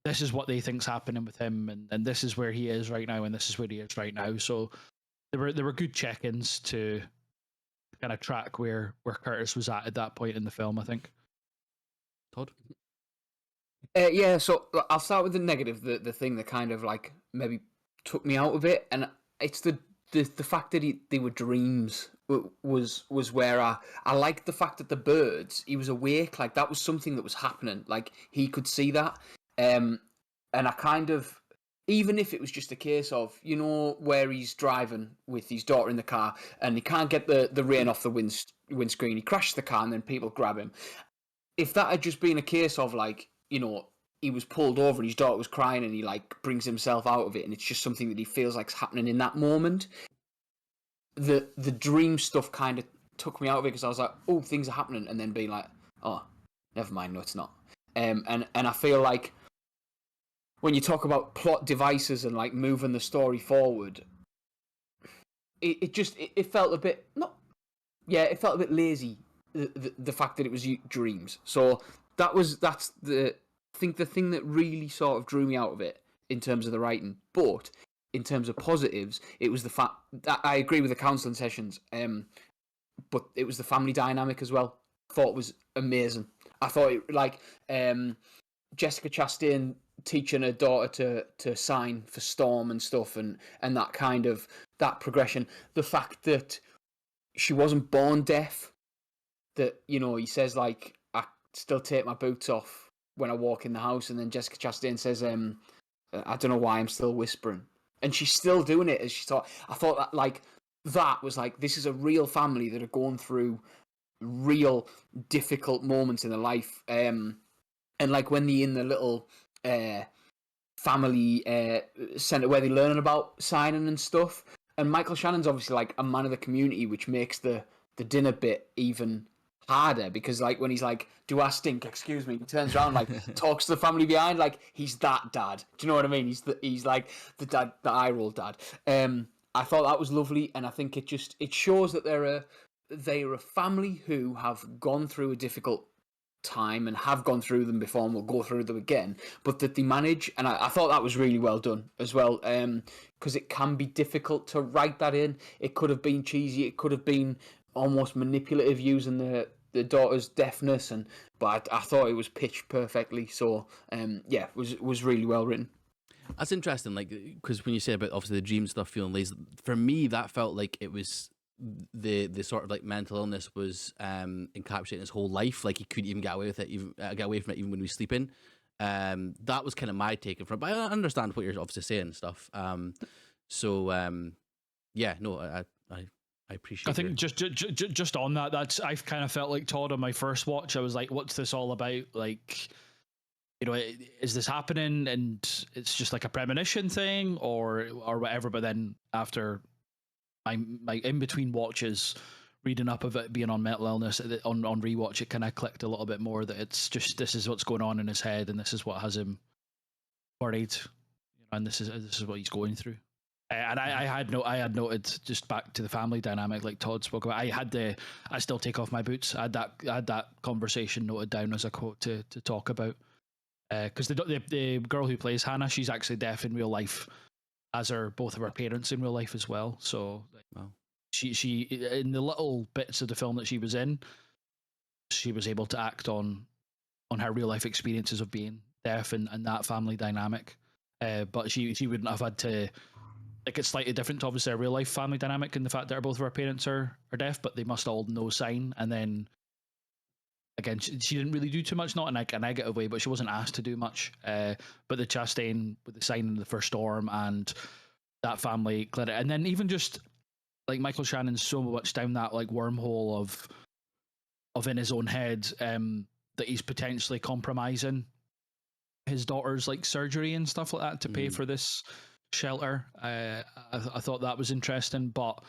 this is what they think's happening with him, and this is where he is right now, and this is where he is right now. So there were good check-ins to kind of track where Curtis was at that point in the film, I think. Todd? Yeah, so I'll start with the negative, the thing that kind of like maybe took me out of it, and it's the fact that they were dreams was where I liked the fact that the birds, he was awake, like that was something that was happening, like he could see that, and I kind of, even if it was just a case of, you know, where he's driving with his daughter in the car and he can't get the rain off the windscreen, he crashes the car and then people grab him. If that had just been a case of like, you know, he was pulled over and his daughter was crying, and he like brings himself out of it, and it's just something that he feels like's happening in that moment. The dream stuff kind of took me out of it because I was like, oh, things are happening, and then being like, oh, never mind, no, it's not. And I feel like when you talk about plot devices and like moving the story forward, it felt a bit it felt a bit lazy. The fact that it was dreams, so that's the thing that really sort of drew me out of it in terms of the writing. But in terms of positives, it was the fact that I agree with the counselling sessions, but it was the family dynamic as well. I thought it was amazing. I thought it like Jessica Chastain teaching her daughter to sign for Storm and stuff, and that kind of that progression. The fact that she wasn't born deaf, that, you know, he says like, I still take my boots off when I walk in the house, and then Jessica Chastain says, I don't know why I'm still whispering, and she's still doing it as she thought. I thought that like that was like, this is a real family that are going through real difficult moments in their life, and like when they're in the little family center where they're learning about signing and stuff, and Michael Shannon's obviously like a man of the community, which makes the dinner bit even harder, because like when he's like, do I stink, excuse me, he turns around, like talks to the family behind, like he's that dad. Do you know what I mean? He's like the dad, the eye roll dad. I thought that was lovely, and I think it shows that they're a family who have gone through a difficult time and have gone through them before and will go through them again, but that they manage. And I thought that was really well done as well, because it can be difficult to write that in. It could have been cheesy, it could have been almost manipulative using the daughter's deafness, but I thought it was pitched perfectly. So it was really well written. That's interesting, like, because when you say about obviously the dream stuff feeling lazy, for me that felt like it was the sort of like mental illness was encapsulating his whole life. Like he couldn't even get away with it, even get away from it, even when he was sleeping. That was kind of my take from it, but I understand what you're obviously saying and stuff. I appreciate. I think just on that, that's I've kind of felt like Todd on my first watch. I was like, what's this all about? Like, you know, is this happening and it's just like a premonition thing or whatever? But then after my in between watches, reading up of it being on mental illness on rewatch, it kind of clicked a little bit more that it's just, this is what's going on in his head and this is what has him worried, you know, and this is what he's going through. And I had noted, just back to the family dynamic, like Todd spoke about. I still take off my boots. I had that conversation noted down as a quote to talk about, because the girl who plays Hannah, she's actually deaf in real life, as are both of her parents in real life as well. So Wow. she in the little bits of the film that she was in, she was able to act on her real life experiences of being deaf and that family dynamic. But she wouldn't have had to. Like, it's slightly different to obviously a real life family dynamic in the fact that both of her parents are deaf, but they must all know sign. And then again, she didn't really do too much, not in a negative way, but she wasn't asked to do much. But the Chastain with the sign in the first storm and that family cleared it. And then even just like Michael Shannon's so much down that like wormhole of in his own head, that he's potentially compromising his daughter's like surgery and stuff like that to pay for this shelter. I thought that was interesting, but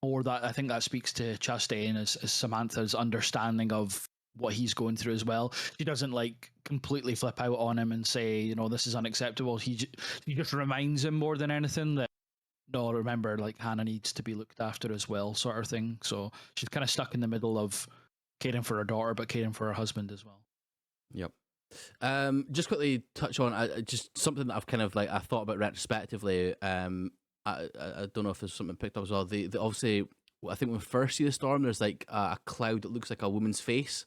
more that I think that speaks to Chastain as Samantha's understanding of what he's going through as well. She doesn't like completely flip out on him and say, you know, this is unacceptable. He just reminds him more than anything that, no, remember, like Hannah needs to be looked after as well, sort of thing. So she's kind of stuck in the middle of caring for her daughter but caring for her husband as well. Yep. Just quickly touch on just something that I've kind of like I thought about retrospectively. I don't know if there's something picked up as well. The obviously, I think when we first see the storm, there's like a cloud that looks like a woman's face.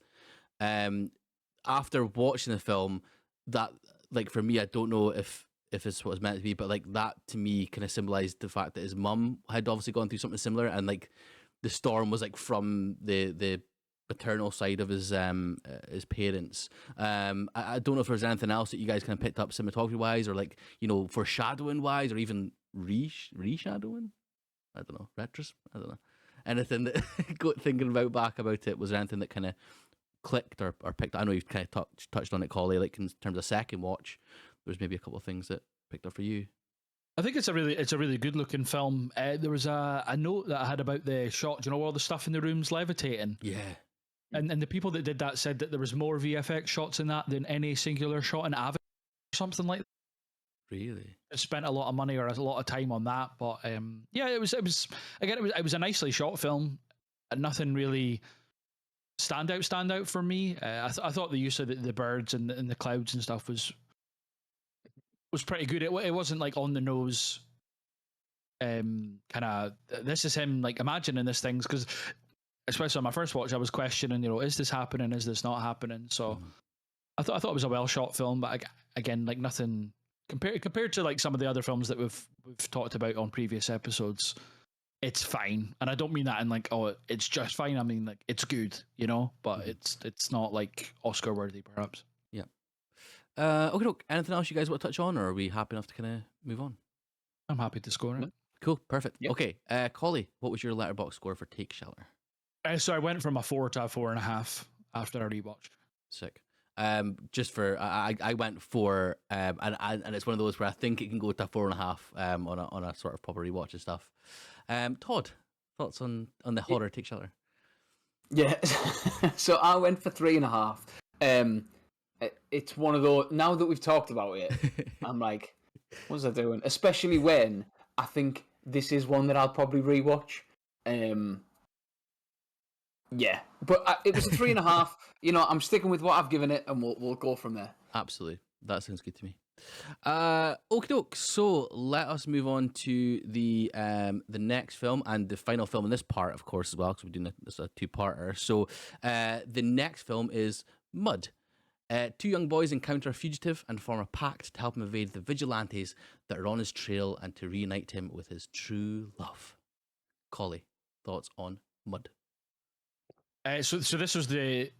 After watching the film, that like for me, I don't know if it's what it's meant to be, but like that to me kind of symbolized the fact that his mum had obviously gone through something similar, and like the storm was like from the paternal side of his parents. I don't know if there's anything else that you guys kind of picked up cinematography wise, or like, you know, foreshadowing wise, or even reshadowing. I don't know, I don't know anything that thinking back about it, was there anything that kind of clicked or picked? I know you've kind of touched on it, Collie. Like in terms of second watch, there's maybe a couple of things that picked up for you. I think it's a really good looking film. There was a note that I had about the shot. Do you know all the stuff in the rooms levitating? Yeah. And the people that did that said that there was more VFX shots in that than any singular shot in Avatar or something like that. Really? I spent a lot of money or a lot of time on that, but yeah, it was a nicely shot film, and nothing really stand out for me. I thought the use of the birds and the clouds and stuff was pretty good. It wasn't like on the nose. Kind of this is him like imagining these things, because especially on my first watch, I was questioning, is this happening? Is this not happening? So I thought it was a well shot film, but again, like nothing compared to like some of the other films that we've talked about on previous episodes. It's fine, and I don't mean that in like, oh, it's just fine. I mean like it's good, but it's not like Oscar worthy, perhaps. Yeah. Okay, look, anything else you guys want to touch on, or are we happy enough to kind of move on? I'm happy to score it. Cool, perfect. Yep. Okay, Collie, what was your letterbox score for Take Shelter? So I went from a 4 to a 4.5 after I rewatched. Sick. Just for I went for and it's one of those where I think it can go to 4.5 on a sort of proper rewatch and stuff. Todd, thoughts on the horror Take Shelter? Yeah, so I went for 3.5. It's one of those. Now that we've talked about it, I'm like, what was I doing? Especially when I think this is one that I'll probably rewatch. Yeah, but it was a 3.5. I'm sticking with what I've given it, and we'll go from there. Absolutely, that sounds good to me. Okie doke. So let us move on to the next film and the final film in this part, of course, as well, because we're doing this a two-parter. So the next film is Mud. Two young boys encounter a fugitive and form a pact to help him evade the vigilantes that are on his trail and to reunite him with his true love. Collie, thoughts on Mud? So this was the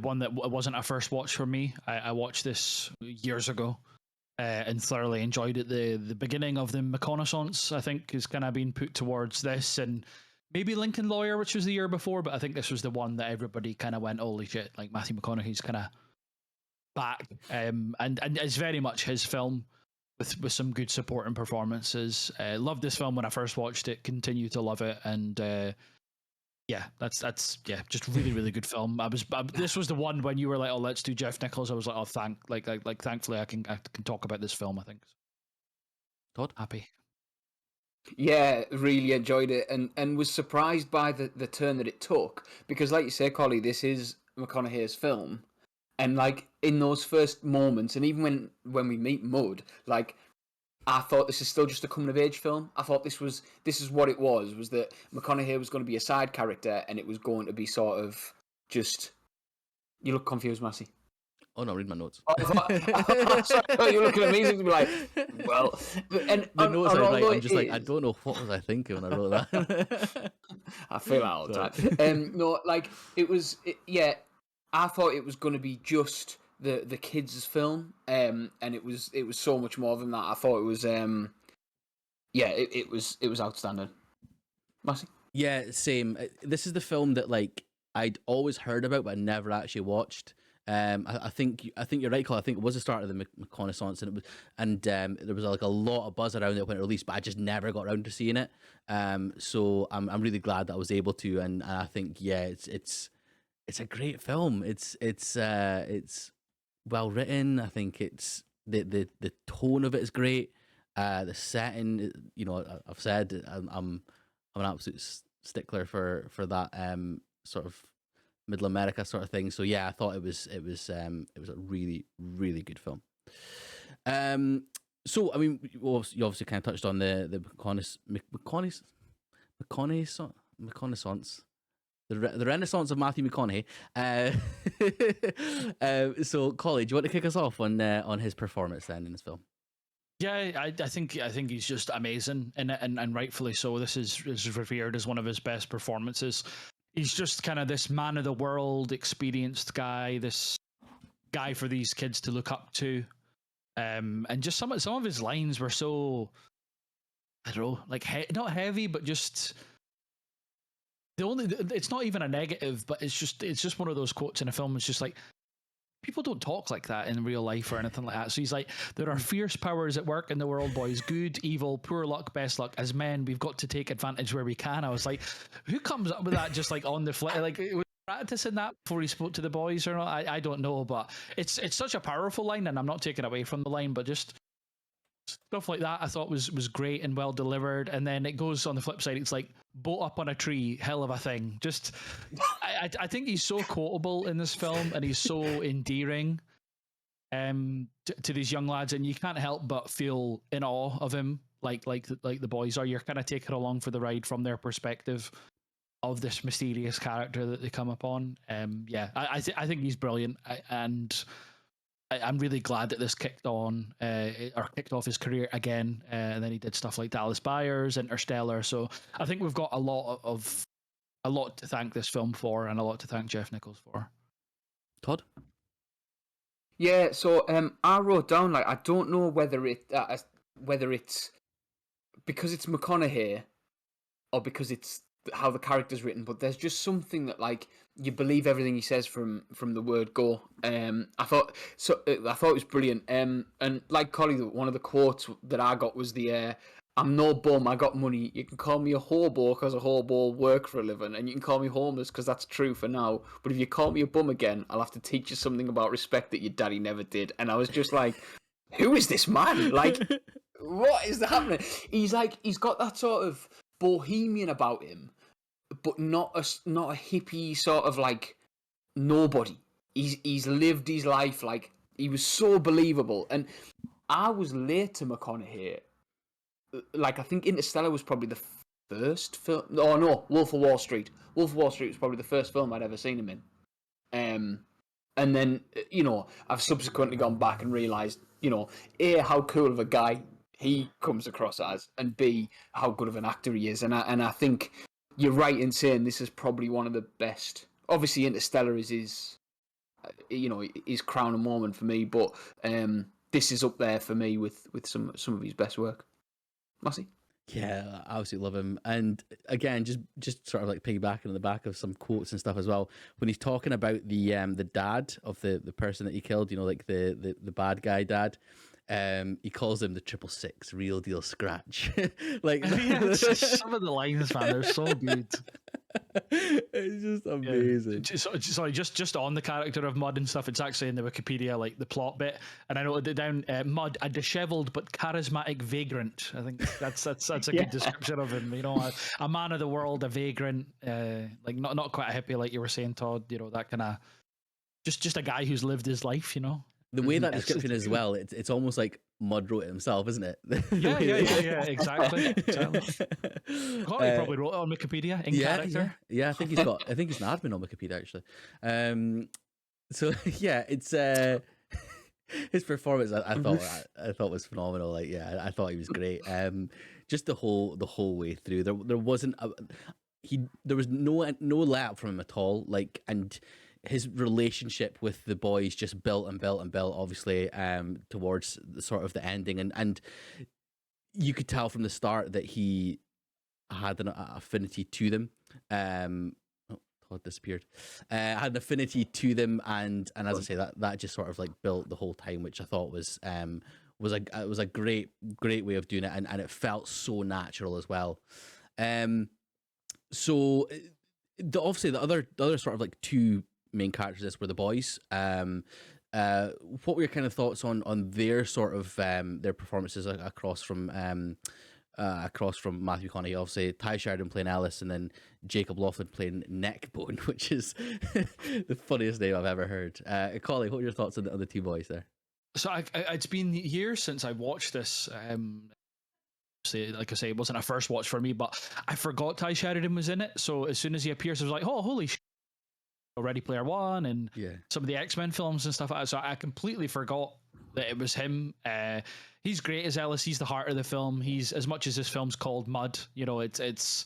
one that wasn't a first watch for me. I watched this years ago and thoroughly enjoyed it. The beginning of the reconnaissance, I think, is kind of being put towards this, and maybe Lincoln Lawyer, which was the year before, but I think this was the one that everybody kind of went, holy shit, like Matthew McConaughey's kind of back, and it's very much his film with some good supporting performances. Loved this film when I first watched it, continue to love it, and yeah, that's just really good film. This was the one when you were like, oh, let's do Jeff Nichols. I was like, oh, thankfully I can talk about this film. I think. Todd, happy. Yeah, really enjoyed it, and was surprised by the turn that it took, because, like you say, Collie, this is McConaughey's film, and like in those first moments, and even when we meet Mud, like, I thought this is still just a coming of age film. I thought this is what it was that McConaughey was going to be a side character, and it was going to be sort of just. You look confused, Massey. Oh no, read my notes. Sorry, you're looking amazing to be like, well, and the notes I write, I'm just like, is, I don't know what was I thinking when I wrote that. I feel that all the time. No, like yeah. I thought it was going to be just the kids' film, and it was so much more than that. I thought it was, it was outstanding. Massey? Yeah, same. This is the film that like I'd always heard about, but I never actually watched. I think you're right, Cole. I think it was the start of the reconnaissance, and there was like a lot of buzz around it when it released, but I just never got around to seeing it. So I'm really glad that I was able to, and I think it's a great film. It's well written. I think it's the tone of it is great. The setting, I've said I'm an absolute stickler for that sort of Middle America sort of thing. So yeah, I thought it was a really really good film. So I mean, you obviously kind of touched on the reconnaissance. The Renaissance of Matthew McConaughey. So, Collie, do you want to kick us off on his performance then in this film? Yeah, I think he's just amazing, and rightfully so. This is revered as one of his best performances. He's just kind of this man of the world, experienced guy, this guy for these kids to look up to, and just some of his lines were so, I don't know, like not heavy, but just it's not even a negative, but it's just one of those quotes in a film. It's just like, people don't talk like that in real life or anything like that. So he's like, there are fierce powers at work in the world, boys. Good, evil, poor luck, best luck. As men, we've got to take advantage where we can. I was like, who comes up with that just like on the fly? Like, was he practicing that before he spoke to the boys or not? I don't know, but it's such a powerful line, and I'm not taking away from the line, but just stuff like that I thought was great and well delivered. And then it goes on the flip side, it's like, boat up on a tree, hell of a thing. Just I think he's so quotable in this film, and he's so endearing to these young lads, and you can't help but feel in awe of him, like the boys are. You're kind of taken along for the ride from their perspective of this mysterious character that they come upon. I think he's brilliant, and I'm really glad that this kicked off his career again, and then he did stuff like Dallas Buyers, Interstellar. So I think we've got a lot to thank this film for, and a lot to thank Jeff Nichols for. Todd? Yeah, so I wrote down, like, I don't know whether it's because it's McConaughey or because it's how the character's written, but there's just something that, like, you believe everything he says from the word go. I thought it was brilliant. And like Collie, one of the quotes that I got was "I'm no bum, I got money. You can call me a hobo because a hobo work for a living, and you can call me homeless because that's true for now. But if you call me a bum again, I'll have to teach you something about respect that your daddy never did." And I was just like, who is this man? Like, what is happening? He's got that sort of bohemian about him, but not a hippie sort of like nobody. He's lived his life, like, he was so believable. And I was late to McConaughey. Like, I think Interstellar was probably the first film. Oh no, Wolf of Wall Street. Wolf of Wall Street was probably the first film I'd ever seen him in. And then, you know, I've subsequently gone back and realised, you know, A, how cool of a guy he comes across as, and B, how good of an actor he is. And I think you're right in saying this is probably one of the best. Obviously, Interstellar is his crowning moment for me, but this is up there for me with some of his best work. Massey? Yeah, I absolutely love him. And again, just sort of like piggybacking on the back of some quotes and stuff as well. When he's talking about the dad of the person that he killed, you know, like the bad guy dad, he calls him the 666, real deal scratch. Like, some of the lines, man, they're so good. It's just amazing. Sorry, just on the character of Mud and stuff, it's actually in the Wikipedia, like the plot bit, and I noted it down. Mud, a dishevelled but charismatic vagrant. I think that's a good description of him. You know, a man of the world, a vagrant, like not quite a hippie, like you were saying, Todd. You know, that kind of just a guy who's lived his life. You know. The way that description is, well, it's almost like Mud wrote it himself, isn't it? Yeah, exactly. He probably wrote it on Wikipedia in character. Yeah, I think he's an admin on Wikipedia actually. So yeah, it's his performance. I thought was phenomenal. Like, yeah, I thought he was great. Just the whole way through. There wasn't there was no let up from him at all. Like, and his relationship with the boys just built and built and built, obviously, towards the sort of the ending, and you could tell from the start that he had an affinity to them. Todd disappeared. Had an affinity to them, and as I say, that just sort of like built the whole time, which I thought was a great way of doing it, and it felt so natural as well. So obviously the other sort of like two main characters were the boys. What were your kind of thoughts on their sort of their performances across from Matthew McConaughey? Obviously, Ty Sheridan playing Ellis, and then Jacob Lofton playing Neckbone, which is the funniest name I've ever heard. Collie, what were your thoughts on the two boys there? So it's been years since I watched this. Like I say, it wasn't a first watch for me, but I forgot Ty Sheridan was in it. So as soon as he appears, I was like, oh, holy shit. Ready Player One and some of the X-Men films and stuff like that. So I completely forgot that it was him. He's great as Ellis. He's the heart of the film. He's, as much as this film's called Mud, you know, it's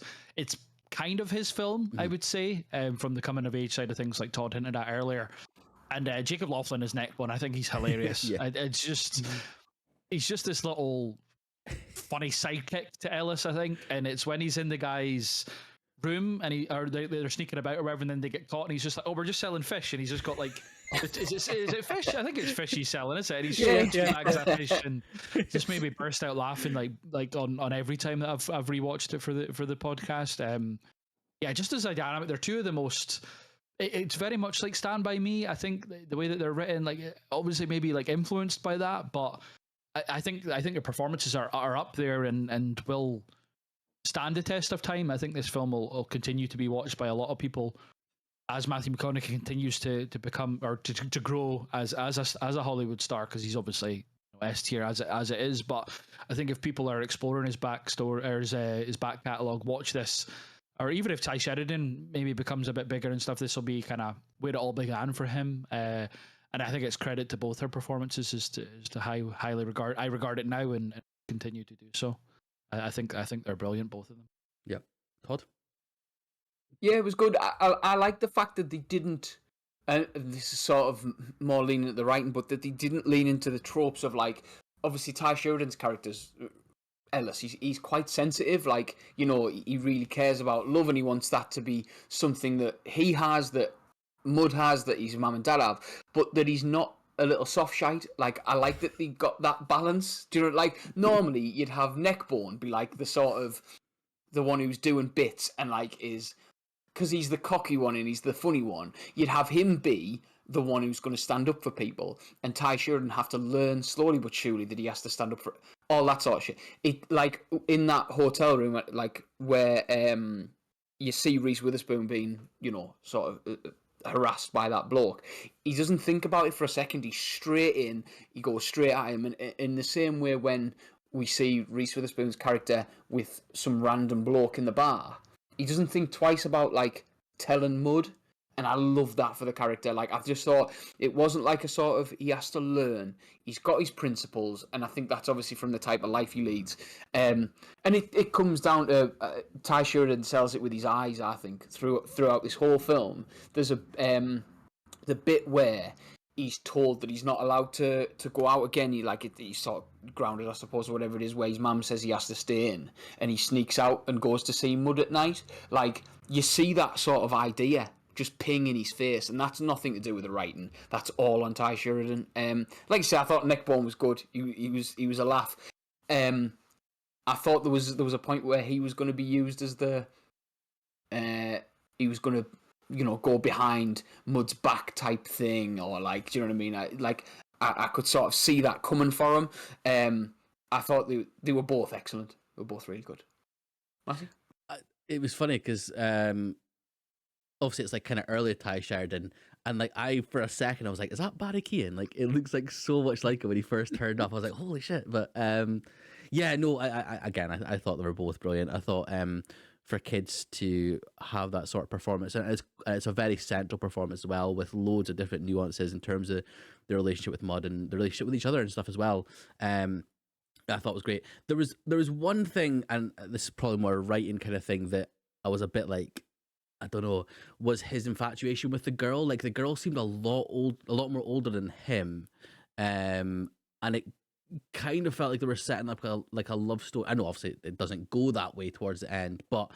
kind of his film, I would say, from the coming of age side of things, like Todd hinted at earlier. And Jacob Lofton is Neckbone. I think he's hilarious. It's just he's just this little funny sidekick to Ellis, I think. And it's when he's in the guy's room, and they're sneaking about or whatever, and then they get caught, and he's just like, "Oh, we're just selling fish," and he's just got like, is it fish? I think it's fish he's selling, isn't it? And he's just two bags of fish, and just made me burst out laughing like on every time that I've rewatched it for the podcast. Yeah, just as a dynamic, they're two of the most. It's very much like Stand By Me. I think the way that they're written, like obviously maybe like influenced by that, but I think their performances are up there and will stand the test of time. I think this film will continue to be watched by a lot of people as Matthew McConaughey continues to become or to grow as a Hollywood star, because he's obviously S tier as it is. But I think if people are exploring his backstory or his back catalogue, watch this. Or even if Ty Sheridan maybe becomes a bit bigger and stuff, this will be kind of where it all began for him. And I think it's credit to both their performances as to how highly I regard it now and continue to do so. I think they're brilliant, both of them. Yep. Todd? Yeah, it was good. I like the fact that they didn't, and this is sort of more leaning at the writing, but that they didn't lean into the tropes of, like, obviously Ty Sheridan's character's Ellis, he's quite sensitive, like, you know, he really cares about love, and he wants that to be something that he has, that Mud has, that his mum and dad have, but that he's not a little soft shite. Like, I like that they got that balance. Do you know, like, normally you'd have Neckbone be like the sort of the one who's doing bits and like is, because he's the cocky one and he's the funny one, you'd have him be the one who's going to stand up for people, and Ty Sheridan have to learn slowly but surely that he has to stand up for all that sort of shit. It, like, in that hotel room, like, where you see Reese Witherspoon being, you know, sort of harassed by that bloke, he doesn't think about it for a second. He's straight in, he goes straight at him, and in the same way when we see Reese Witherspoon's character with some random bloke in the bar, he doesn't think twice about, like, telling Mud. And I love that for the character. Like, I've just thought it wasn't like a sort of, he has to learn. He's got his principles, and I think that's obviously from the type of life he leads. And it comes down to Ty Sheridan sells it with his eyes, I think, throughout this whole film. There's the bit where he's told that he's not allowed to go out again. He's sort of grounded, I suppose, or whatever it is, where his mum says he has to stay in, and he sneaks out and goes to see Mud at night. Like, you see that sort of idea just ping in his face, and that's nothing to do with the writing. That's all on Ty Sheridan. Like I said, I thought Neckbone was good. He was a laugh. I thought there was a point where he was going to be used as he was going to, you know, go behind Mud's back type thing, or, like, do you know what I mean? I could sort of see that coming for him. I thought they were both excellent. They were both really good. Matthew? It was funny because obviously it's like kind of early Ty Sheridan, and like for a second I was like, is that Barry Keoghan? Like, it looks like so much like it when he first turned up. I was like, holy shit. But yeah, no, I thought they were both brilliant. I thought for kids to have that sort of performance, and it's a very central performance as well, with loads of different nuances in terms of the relationship with Mud and the relationship with each other and stuff as well. I thought was great. There was one thing, and this is probably more a writing kind of thing, that I was a bit like, I don't know, was his infatuation with the girl. Like, the girl seemed a lot more older than him, and it kind of felt like they were setting up a love story. I know obviously it doesn't go that way towards the end, but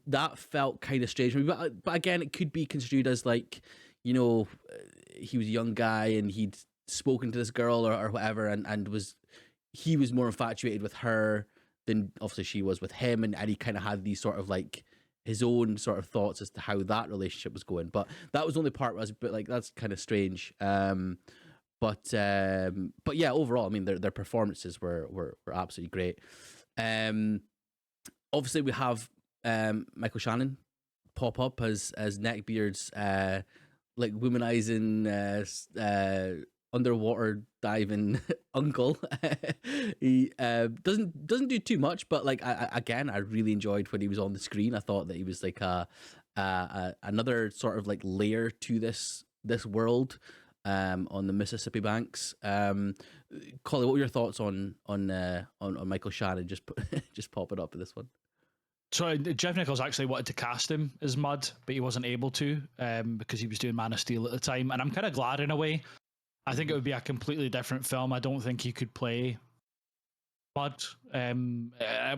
that felt kind of strange. But again, it could be construed as, like, you know, he was a young guy and he'd spoken to this girl or whatever, and he was more infatuated with her than obviously she was with him, and he kind of had these sort of like his own sort of thoughts as to how that relationship was going. But that was the only part where I was a bit like, that's kind of strange. But yeah, overall, I mean, their performances were absolutely great. Obviously we have Michael Shannon pop up as Neckbeard's like womanizing underwater diving uncle. He doesn't do too much, but like I really enjoyed when he was on the screen. I thought that he was like another sort of like layer to this world on the Mississippi banks. Colin, what were your thoughts on Michael Shannon just popping up for this one? So Jeff Nichols actually wanted to cast him as Mud, but he wasn't able to because he was doing Man of Steel at the time, and I'm kind of glad in a way. I think it would be a completely different film. I don't think he could play Mud.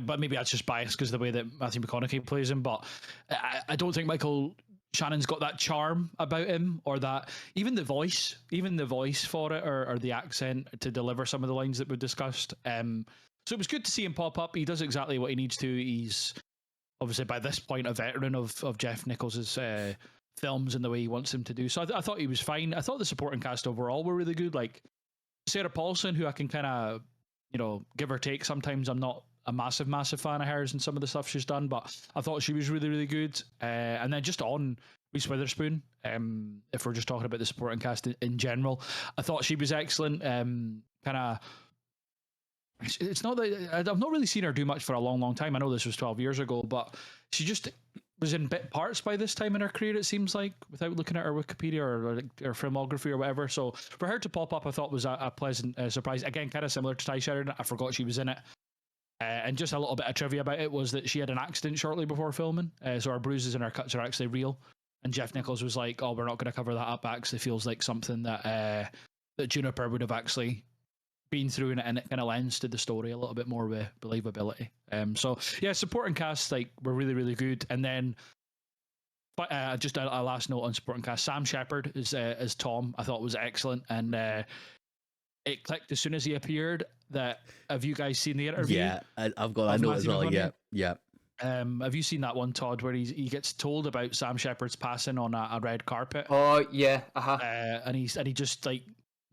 But maybe that's just biased because of the way that Matthew McConaughey plays him. But I don't think Michael Shannon's got that charm about him, or that even the voice for it, or the accent to deliver some of the lines that we've discussed. So it was good to see him pop up. He does exactly what he needs to. He's obviously by this point a veteran of Jeff Nichols' films and the way he wants him to do. So I thought he was fine. I thought the supporting cast overall were really good. Like Sarah Paulson, who I can kind of, give or take. Sometimes I'm not a massive fan of hers and some of the stuff she's done, but I thought she was really, really good. And then just on Reese Witherspoon, if we're just talking about the supporting cast in general, I thought she was excellent. It's not that I've not really seen her do much for a long time. I know this was 12 years ago, but she just was in bit parts by this time in her career, it seems like, without looking at her Wikipedia or her filmography or whatever. So for her to pop up, I thought was a pleasant surprise. Again, kind of similar to Ty Sheridan. I forgot she was in it. And just a little bit of trivia about it was that she had an accident shortly before filming. So her bruises and her cuts are actually real. And Jeff Nichols was like, "Oh, we're not going to cover that up. Actually, feels like something that Juniper would have actually been through, and it kind of lends to the story a little bit more with believability." So yeah, supporting cast were really, really good. And then, but just a last note on supporting cast: Sam Shepard as Tom, I thought was excellent, and it clicked as soon as he appeared. Have you guys seen the interview? Yeah, I've got. I know as well. Yeah. Have you seen that one, Todd, where he gets told about Sam Shepard's passing on a red carpet? Oh yeah, and he just like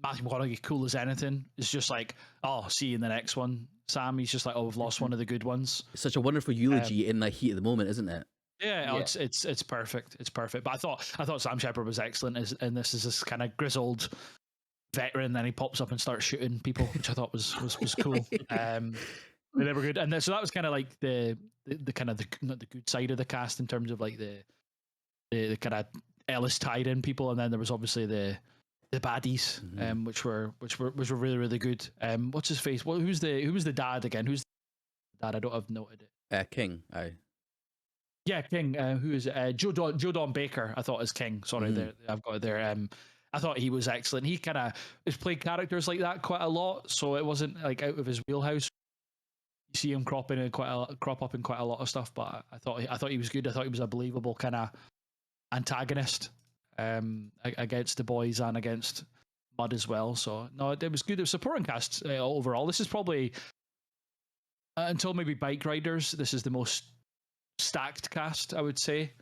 Matthew McConaughey, cool as anything, is just like, "Oh, see you in the next one, Sam." He's just like, "Oh, we've lost one of the good ones." It's such a wonderful eulogy in the heat of the moment, isn't it? Yeah, yeah. It's perfect. It's perfect. But I thought Sam Shepard was excellent, and this is this kind of grizzled veteran. Then he pops up and starts shooting people, which I thought was cool. They were good, and so that was kind of like the kind of not the good side of the cast in terms of like the kind of Ellis tied in people, and then there was obviously the baddies, which were really, really good. What's his face? Who was the dad again? Who's the dad? I don't have noted it. King. Aye. Yeah, King. Who is it? Joe Don Baker? I thought is King. Sorry, I've got it there. I thought he was excellent. He kind of has played characters like that quite a lot, so it wasn't like out of his wheelhouse. You see him crop up in quite a lot of stuff, but I thought he was good. I thought he was a believable kind of antagonist against the boys and against Mud as well. So no, it was good. It was supporting cast overall. This is probably until maybe Bike Riders. This is the most stacked cast, I would say.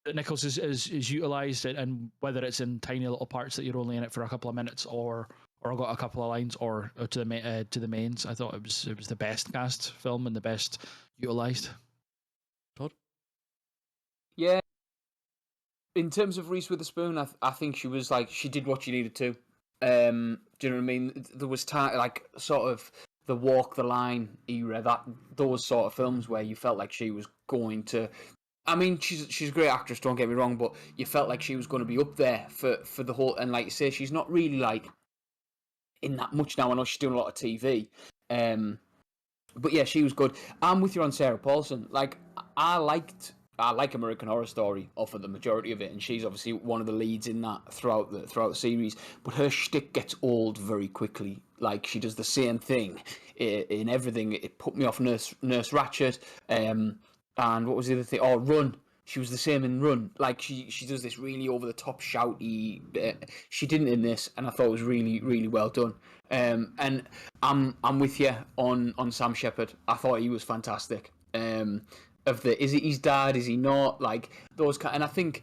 That Nichols is utilised, and whether it's in tiny little parts that you're only in it for a couple of minutes, or got a couple of lines, or to the mains. I thought it was the best cast film and the best utilised. Todd? Yeah. In terms of Reese Witherspoon, I think she was like, she did what she needed to. Do you know what I mean? There was time, like sort of the Walk the Line era, those sort of films where you felt like she was going to. I mean, she's a great actress. Don't get me wrong, but you felt like she was going to be up there for the whole. And like you say, she's not really like in that much now. I know she's doing a lot of TV, but yeah, she was good. I'm with you on Sarah Paulson. Like I like American Horror Story off of the majority of it, and she's obviously one of the leads in that throughout the series. But her shtick gets old very quickly. Like she does the same thing in everything. It put me off Nurse Ratched. And what was the other thing? Oh, Run. She was the same in Run. Like she does this really over the top shouty. She didn't in this, and I thought it was really, really well done. And I'm with you on Sam Shepard. I thought he was fantastic. Is it his dad? Is he not? Like those kind. And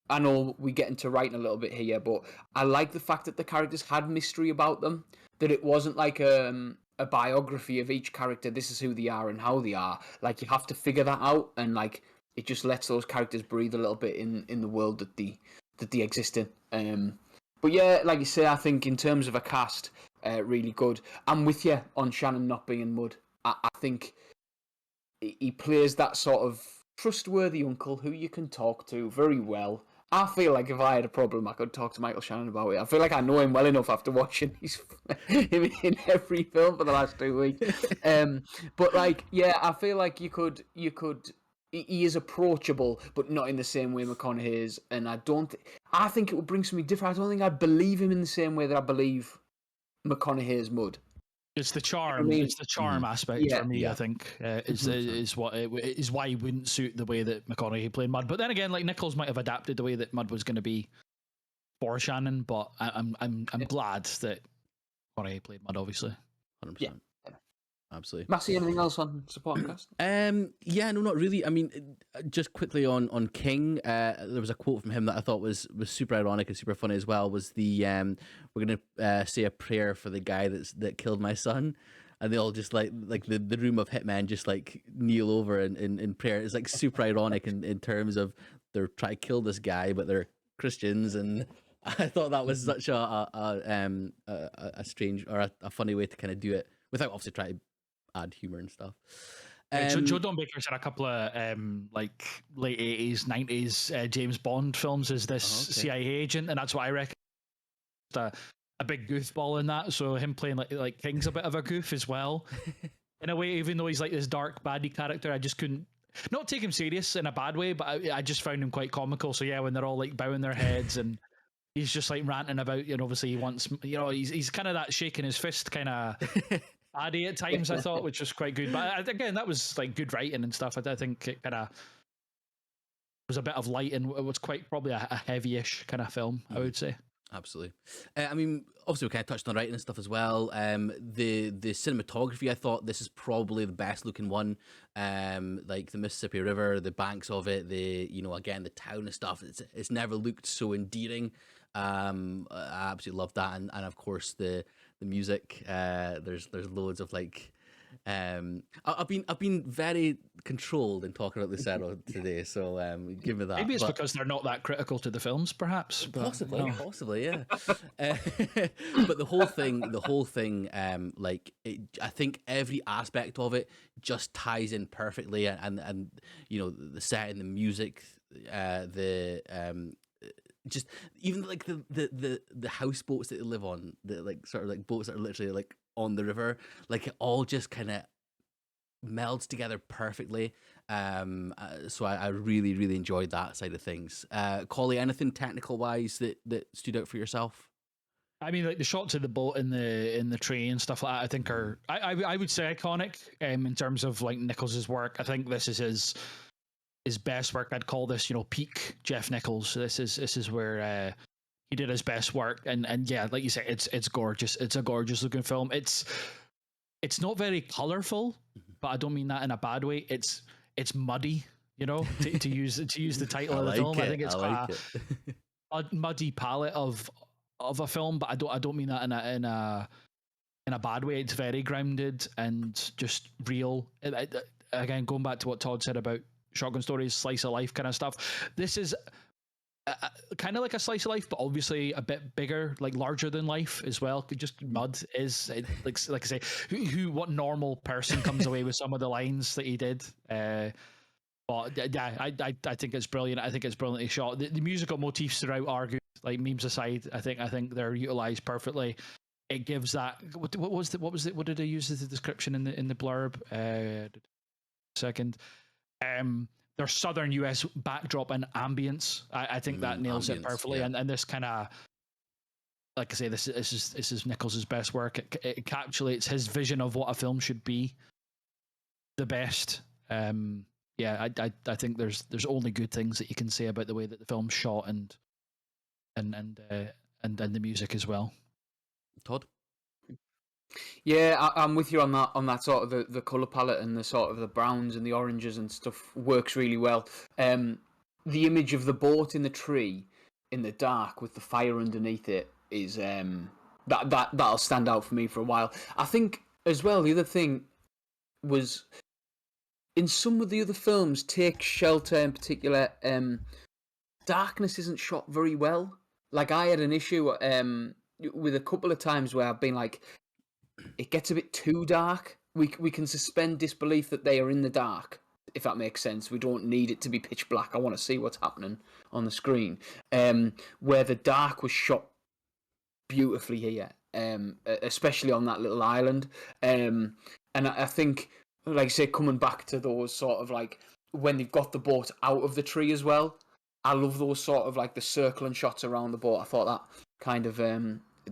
I know we get into writing a little bit here, but I like the fact that the characters had mystery about them. That it wasn't like a biography of each character. This is who they are and how they are. Like you have to figure that out, and like it just lets those characters breathe a little bit in the world that they exist in. But yeah, like you say, I think in terms of a cast, really good. I'm with you on Shannon not being in Mud. I think he plays that sort of trustworthy uncle who you can talk to very well. I feel like if I had a problem, I could talk to Michael Shannon about it. I feel like I know him well enough after watching him in every film for the last 2 weeks. But like, yeah, I feel like you could. He is approachable, but not in the same way McConaughey is. And I think it would bring something different. I don't think I'd believe him in the same way that I believe McConaughey's Mud. It's the charm. I mean, It's the charm aspect yeah, for me. I yeah. think is what is why he wouldn't suit the way that McConaughey played Mud. But then again, like Nichols might have adapted the way that Mud was going to be for Shannon. But I'm glad that McConaughey played Mud. Obviously, 100%. Yeah. Absolutely. Massey, anything else on supporting cast? Yeah, no, not really. I mean, just quickly on King, there was a quote from him that I thought was super ironic and super funny as well. Was the we're gonna say a prayer for the guy that killed my son, and they all just like the room of hitmen just like kneel over in prayer. It's like super ironic in terms of they're trying to kill this guy, but they're Christians, and I thought that was such a strange or a funny way to kind of do it without obviously trying to add humor and stuff. Joe Don Baker's in a couple of like late 80s, 90s James Bond films as this CIA agent, and that's what I reckon. A big goofball in that, so him playing like King's a bit of a goof as well. In a way, even though he's like this dark baddie character, I just couldn't not take him serious in a bad way, but I just found him quite comical. So yeah, when they're all like bowing their heads and he's just like ranting about, you know, obviously he wants, you know, he's kind of that shaking his fist kind of baddie at times, I thought, which was quite good. But again, that was like good writing and stuff. I think it kind of was a bit of light and it was quite probably a heavy-ish kind of film, I would say. Absolutely. I mean, obviously we kind of touched on writing and stuff as well. The cinematography, I thought this is probably the best looking one. Like the Mississippi River, the banks of it, again, the town and stuff. It's never looked so endearing. I absolutely love that, and of course the music. There's loads of like. I've been very controlled in talking about Lucero today, so give me that. Maybe it's because they're not that critical to the films, perhaps. But, possibly, yeah. But the whole thing, I think every aspect of it just ties in perfectly, and you know the setting, the music, just even like the houseboats that they live on, the like sort of like boats that are literally like on the river, like it all just kind of melds together perfectly. So I really, really enjoyed that side of things. Collie, anything technical wise that stood out for yourself? I mean, like the shots of the boat in the train and stuff like that, I think are I would say iconic. In terms of like Nichols's work, I think this is his best work. I'd call this, peak Jeff Nichols. This is where he did his best work, and yeah, like you say, it's gorgeous. It's a gorgeous looking film. It's not very colorful, but I don't mean that in a bad way. It's muddy, to use the title of the film. I think it's quite a muddy palette of a film, but I don't mean that in a bad way. It's very grounded and just real. Again, going back to what Todd said about Shotgun Stories, slice of life kind of stuff. This is kind of like a slice of life, but obviously a bit bigger, like larger than life as well. Just Mud is like I say, what normal person comes away with some of the lines that he did. But yeah, I think it's brilliant. I think it's brilliantly shot. The musical motifs throughout are good. Like memes aside, I think they're utilized perfectly. It gives that. What did I use as the description in the blurb? Second. Their southern US backdrop and ambience. I think that nails it perfectly. Yeah. And this kind of, like I say, this is Nichols' best work. It encapsulates his vision of what a film should be the best. Yeah, I think there's only good things that you can say about the way that the film's shot and the music as well. Todd? Yeah, I'm with you on that sort of the colour palette and the sort of the browns and the oranges and stuff works really well. The image of the boat in the tree in the dark with the fire underneath it is that'll stand out for me for a while. I think as well the other thing was in some of the other films, Take Shelter in particular, darkness isn't shot very well. Like I had an issue with a couple of times where I've been like, it gets a bit too dark. We can suspend disbelief that they are in the dark, if that makes sense. We don't need it to be pitch black. I want to see what's happening on the screen. Where the dark was shot beautifully here, especially on that little island. And I think, like I say, coming back to those sort of like when they've got the boat out of the tree as well. I love those sort of like the circling shots around the boat. I thought that kind of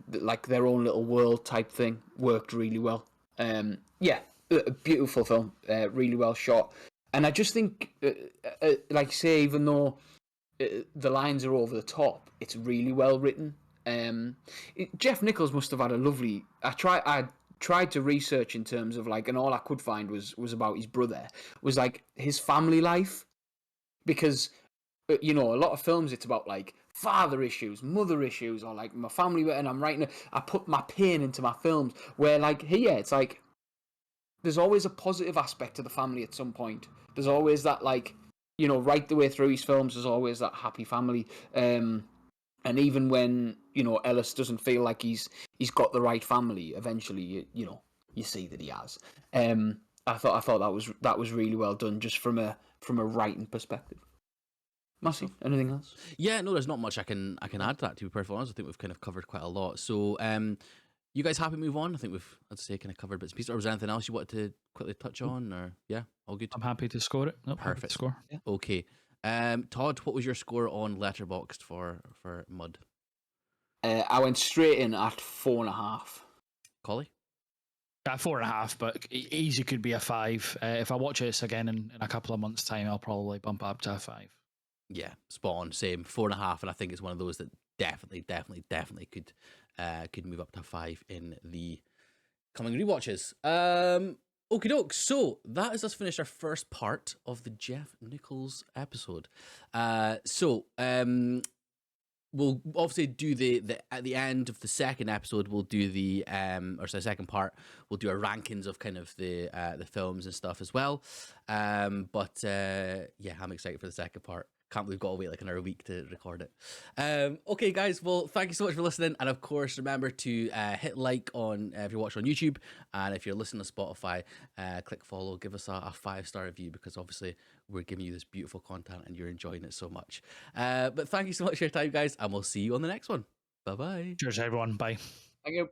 like their own little world type thing worked really well. Yeah, a beautiful film, really well shot, and I just think, like I say, even though the lines are over the top, it's really well written. Jeff Nichols must have had a lovely. I tried to research in terms of like, and all I could find was about his brother, was like his family life, because you know, a lot of films it's about like father issues, mother issues, or like my family, and I'm writing. I put my pain into my films. Where like here, it's like there's always a positive aspect to the family at some point. There's always that like, you know, right the way through his films, there's always that happy family. And even when, you know, Ellis doesn't feel like he's got the right family, eventually you know, you see that he has. I thought that was really well done, just from a writing perspective. Massey, anything else? Yeah, no, there's not much I can add to that. To be perfectly honest, I think we've kind of covered quite a lot. So, you guys happy to move on? I think we've, I'd say, kind of covered bits and pieces. Or was there anything else you wanted to quickly touch on? Or yeah, all good. I'm happy to score it. Nope, happy to Perfect. score. Yeah. Okay. Todd, what was your score on Letterboxd for Mud? I went straight in at 4.5. Collie? 4.5, but easy could be a 5. If I watch this again in a couple of months' time, I'll probably bump it up to a 5. Yeah, spot on. Same 4.5, and I think it's one of those that definitely could move up to 5 in the coming rewatches. Okie doke. So that is us finished our first part of the Jeff Nichols episode. We'll obviously do the at the end of the second episode, we'll do the second part, we'll do our rankings of kind of the films and stuff as well. Yeah, I'm excited for the second part. Can't believe we've got to wait like another week to record it. Okay, guys. Well, thank you so much for listening, and of course, remember to hit like on if you're watching on YouTube, and if you're listening to Spotify, click follow, give us a 5-star review, because obviously we're giving you this beautiful content and you're enjoying it so much. But thank you so much for your time, guys, and we'll see you on the next one. Bye bye. Cheers, everyone. Bye. Thank you.